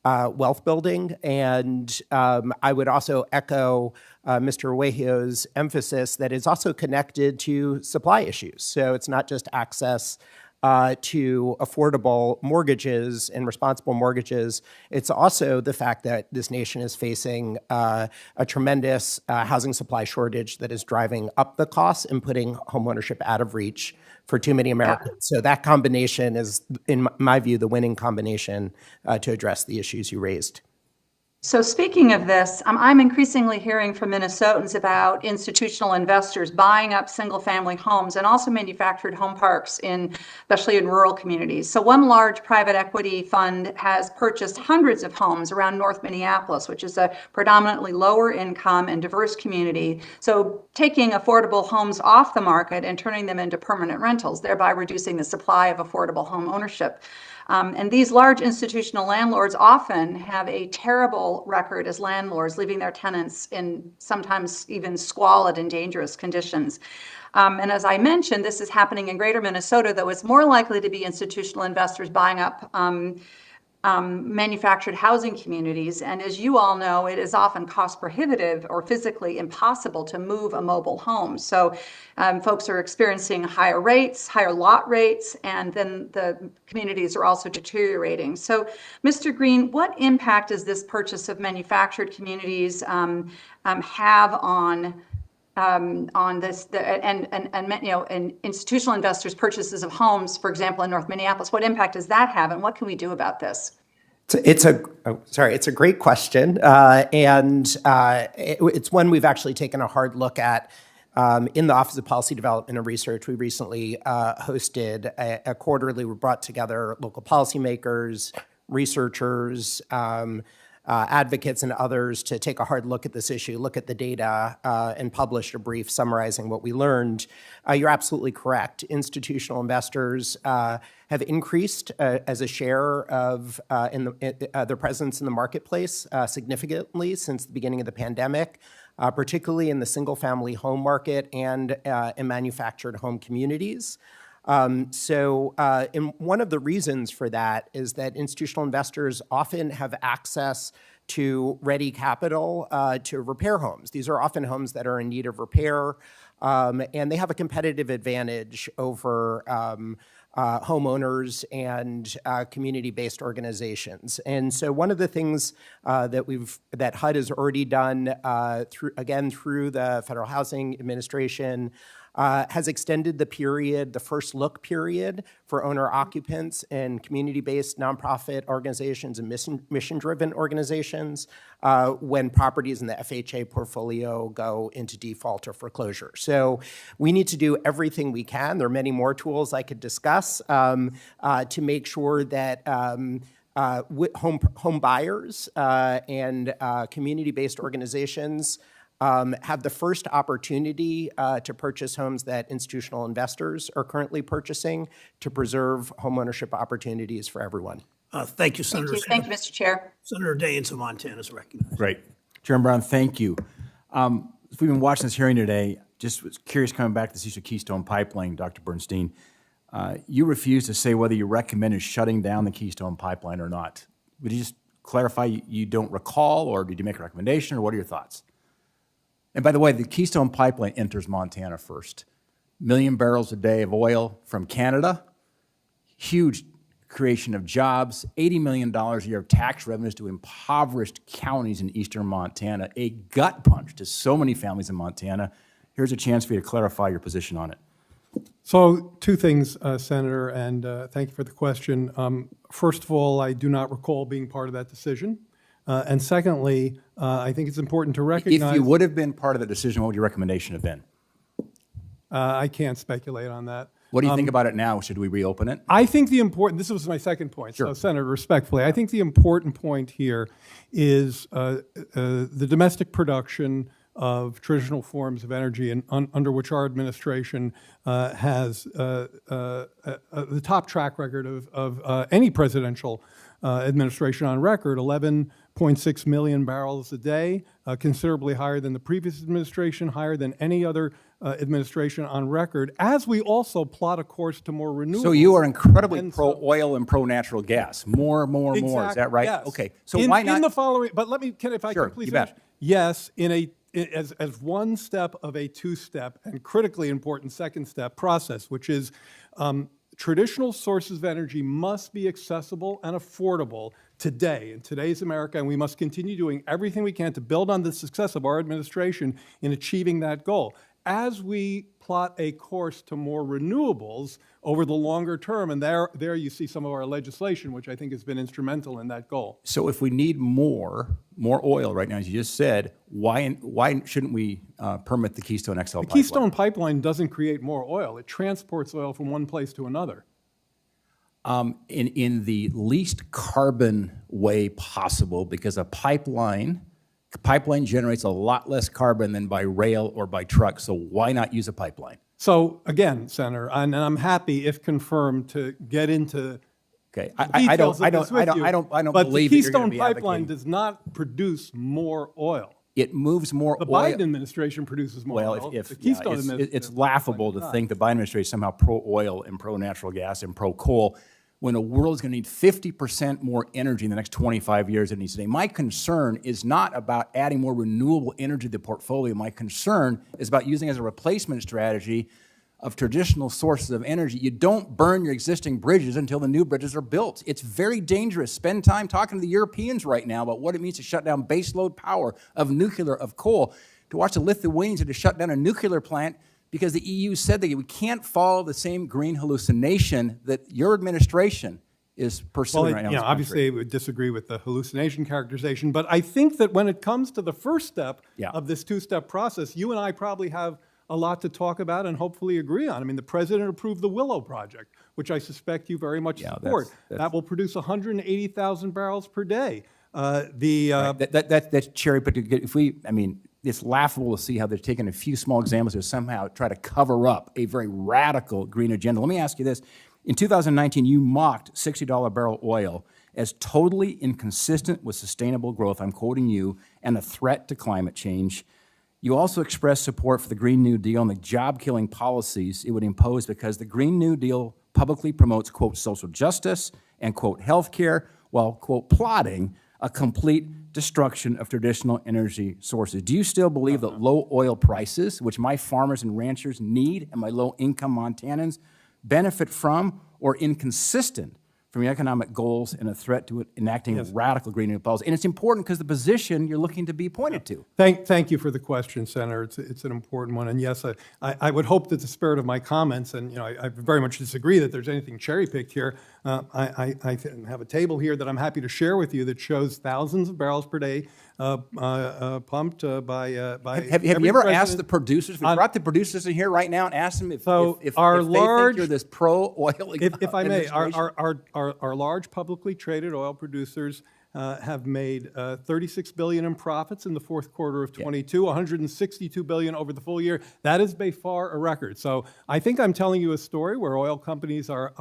wealth building. And I would also echo Mr. Oegio's emphasis that it's also connected to supply issues. So it's not just access to affordable mortgages and responsible mortgages. It's also the fact that this nation is facing a tremendous housing supply shortage that is driving up the costs and putting homeownership out of reach for too many Americans. So that combination is, in my view, the winning combination to address the issues you raised. So speaking of this, I'm increasingly hearing from Minnesotans about institutional investors buying up single-family homes and also manufactured home parks, especially in rural communities. So one large private equity fund has purchased hundreds of homes around North Minneapolis, which is a predominantly lower income and diverse community. So taking affordable homes off the market and turning them into permanent rentals, thereby reducing the supply of affordable home ownership. And these large institutional landlords often have a terrible record as landlords, leaving their tenants in sometimes even squalid and dangerous conditions. And as I mentioned, this is happening in greater Minnesota, though it's more likely to be institutional investors buying up manufactured housing communities. And as you all know, it is often cost prohibitive or physically impossible to move a mobile home. So folks are experiencing higher rates, higher lot rates, and then the communities are also deteriorating. So, Mr. Green, what impact does this purchase of manufactured communities have on this, and institutional investors' purchases of homes, for example, in North Minneapolis? What impact does that have, and what can we do about this? It's a great question, and it's one we've actually taken a hard look at. In the Office of Policy Development and Research, we recently hosted a quarterly. We brought together local policymakers, researchers, advocates, and others to take a hard look at this issue, look at the data, and published a brief summarizing what we learned. You're absolutely correct. Institutional investors have increased as a share of their presence in the marketplace significantly since the beginning of the pandemic, particularly in the single-family home market and in manufactured home communities. And one of the reasons for that is that institutional investors often have access to ready capital to repair homes. These are often homes that are in need of repair, and they have a competitive advantage over homeowners and community-based organizations. And so one of the things that HUD has already done through the Federal Housing Administration has extended the first look period for owner occupants and community-based nonprofit organizations and mission-driven organizations when properties in the FHA portfolio go into default or foreclosure. So we need to do everything we can. There are many more tools I could discuss to make sure that home buyers and community-based organizations have the first opportunity to purchase homes that institutional investors are currently purchasing to preserve homeownership opportunities for everyone. Thank you, Senator. Thank you, Mr. Chair. Senator Daines of Montana is recognized. Great. Chairman Brown, thank you. We've been watching this hearing today. Just was curious coming back to this issue of Keystone Pipeline, Dr. Bernstein. You refused to say whether you recommended shutting down the Keystone Pipeline or not. Would you just clarify you don't recall, or did you make a recommendation, or what are your thoughts? And by the way, the Keystone Pipeline enters Montana first. 1 million barrels a day of oil from Canada, huge creation of jobs, $80 million a year of tax revenues to impoverished counties in eastern Montana, a gut punch to so many families in Montana. Here's a chance for you to clarify your position on it. So two things, Senator, and thank you for the question. First of all, I do not recall being part of that decision. And secondly, I think it's important to recognize— If you would have been part of the decision, what would your recommendation have been? I can't speculate on that. What do you think about it now? Should we reopen it? I think this was my second point, Sure. So Senator, respectfully, I think the important point here is the domestic production of traditional forms of energy and under which our administration has the top track record of any presidential administration on record, 11.6 million barrels a day, considerably higher than the previous administration, higher than any other administration on record, as we also plot a course to more renewables. So you are incredibly pro-oil and pro-natural gas. More. Is that right? Yes. Okay. So why not? In the following, but let me, if I Sure, can please you finish. bet. Yes, as one step of a two-step and critically important second step process, which is traditional sources of energy must be accessible and affordable today, in today's America, and we must continue doing everything we can to build on the success of our administration in achieving that goal. As we plot a course to more renewables over the longer term, and there you see some of our legislation, which I think has been instrumental in that goal. So if we need more oil right now, as you just said, why shouldn't we permit the Keystone XL pipeline? The Keystone pipeline doesn't create more oil. It transports oil from one place to another. In the least carbon way possible, because a pipeline generates a lot less carbon than by rail or by truck, so why not use a pipeline? So again, Senator, and I'm happy, if confirmed, to get into I don't but believe the that you're going Keystone to be pipeline advocating. does not produce more oil. It moves more The oil. Biden administration produces more oil. The Keystone administration it's laughable to think the Biden administration is somehow pro-oil and pro-natural gas and pro-coal. when the world is going to need 50% more energy in the next 25 years than it needs today. My concern is not about adding more renewable energy to the portfolio. My concern is about using it as a replacement strategy of traditional sources of energy. You don't burn your existing bridges until the new bridges are built. It's very dangerous. Spend time talking to the Europeans right now about what it means to shut down baseload power of nuclear, of coal, to watch the Lithuanians had to shut down a nuclear plant because the EU said that we can't follow the same green hallucination that your administration is pursuing right now. You know, obviously, I would disagree with the hallucination characterization, but I think that when it comes to the first step of this two-step process, you and I probably have a lot to talk about and hopefully agree on. I mean, the president approved the Willow project, which I suspect you very much support. That will produce 180,000 barrels per day. That's cherry picked. If we, I mean, it's laughable to see how they're taking a few small examples to somehow try to cover up a very radical green agenda. Let me ask you this. In 2019, you mocked $60 barrel oil as totally inconsistent with sustainable growth, I'm quoting you, and a threat to climate change. You also expressed support for the Green New Deal and the job-killing policies it would impose because the Green New Deal publicly promotes, quote, social justice and, quote, health care, while, quote, plotting a complete destruction of traditional energy sources. Do you still believe that low oil prices, which my farmers and ranchers need and my low-income Montanans benefit from, or inconsistent from your economic goals and a threat to enacting radical green new policy? And it's important because the position you're looking to be pointed to. Thank you for the question, Senator. It's an important one. And yes, I would hope that the spirit of my comments, and you know, I very much disagree that there's anything cherry-picked here. I have a table here that I'm happy to share with you that shows thousands of barrels per day pumped by Have you ever asked the producers? We brought the producers in here right now and asked them if they think you're this pro-oil. If I may, our large publicly traded oil producers have made $36 billion in profits in the fourth quarter of 22, $162 billion over the full year. That is by far a record. So I think I'm telling you a story where oil companies are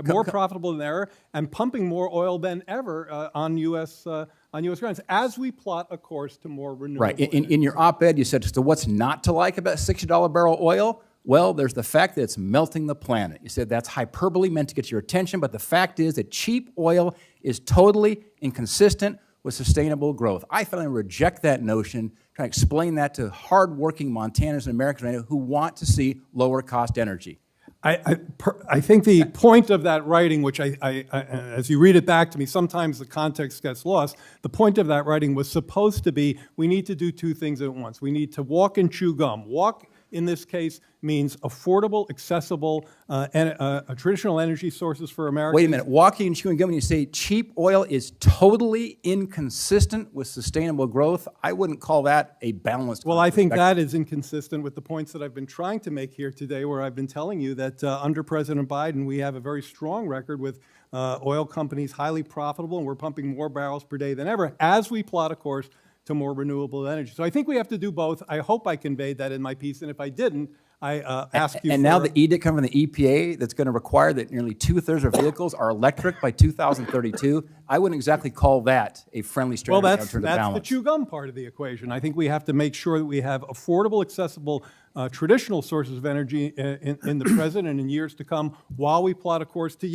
more profitable than ever and pumping more oil than ever on U.S. grounds as we plot a course to more renewable. Right. In your op-ed, you said, so what's not to like about $60 barrel oil? Well, there's the fact that it's melting the planet. You said that's hyperbole meant to get your attention, but the fact is that cheap oil is totally inconsistent with sustainable growth. I finally reject that notion, trying to explain that to hardworking Montanans and Americans right now who want to see lower cost energy. I think the point of that writing, which as you read it back to me, sometimes the context gets lost. The point of that writing was supposed to be, we need to do two things at once. We need to walk and chew gum. Walk, in this case, means affordable, accessible, traditional energy sources for Americans. Wait a minute. Walking and chewing gum, when you say cheap oil is totally inconsistent with sustainable growth, I wouldn't call that a balanced Well, I think that is inconsistent with the points that I've been trying to make here today, where I've been telling you that under President Biden, we have a very strong record with oil companies highly profitable, and we're pumping more barrels per day than ever as we plot a course to more renewable energy. So I think we have to do both. I hope I conveyed that in my piece, and if I didn't, I ask you. And now the edict coming from the EPA that's going to require that nearly 2/3 of vehicles are electric by 2032. I wouldn't exactly call that a friendly strategy. Well, that's the chew gum part of the equation. I think we have to make sure that we have affordable, accessible, traditional sources of energy in the present and in years to come, while we plot a course to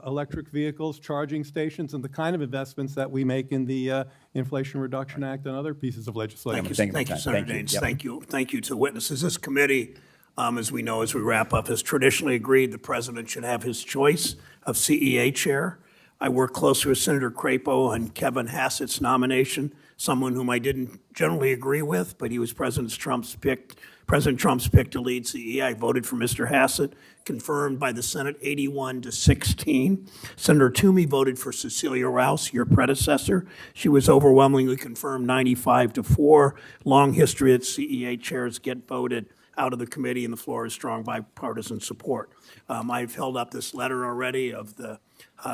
electric vehicles, charging stations, and the kind of investments that we make in the Inflation Reduction Act and other pieces of legislation. Thank you, Senator Daines. Thank you to the witnesses. This committee, as we know, as we wrap up, has traditionally agreed the president should have his choice of CEA chair. I work closely with Senator Crapo on Kevin Hassett's nomination, someone whom I didn't generally agree with, but he was President Trump's pick to lead CEA. I voted for Mr. Hassett, confirmed by the Senate 81-16. Senator Toomey voted for Cecilia Rouse, your predecessor. She was overwhelmingly confirmed 95-4. Long history that CEA chairs get voted out of the committee, and the floor is strong bipartisan support. I've held up this letter already of the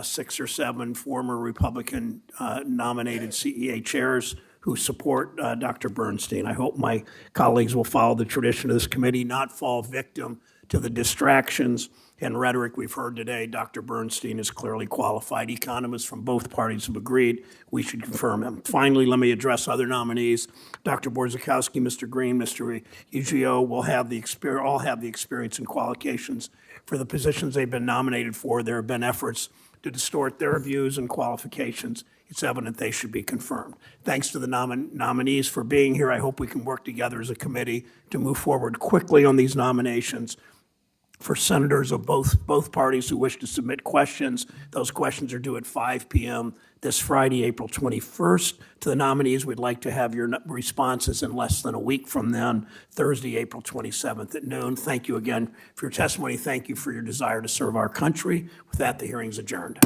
6 or 7 former Republican nominated CEA chairs who support Dr. Bernstein. I hope my colleagues will follow the tradition of this committee, not fall victim to the distractions and rhetoric we've heard today, Dr. Bernstein is clearly qualified. Economists from both parties have agreed we should confirm him. Finally, let me address other nominees. Dr. Borzakowski, Mr. Green, Mr. Uggio will have all have the experience and qualifications for the positions they've been nominated for. There have been efforts to distort their views and qualifications. It's evident they should be confirmed. Thanks to the nominees for being here. I hope we can work together as a committee to move forward quickly on these nominations. For senators of both parties who wish to submit questions, those questions are due at 5 p.m. this Friday, April 21st. To the nominees, we'd like to have your responses in less than a week from then, Thursday, April 27th at noon. Thank you again for your testimony. Thank you for your desire to serve our country. With that, the hearing is adjourned.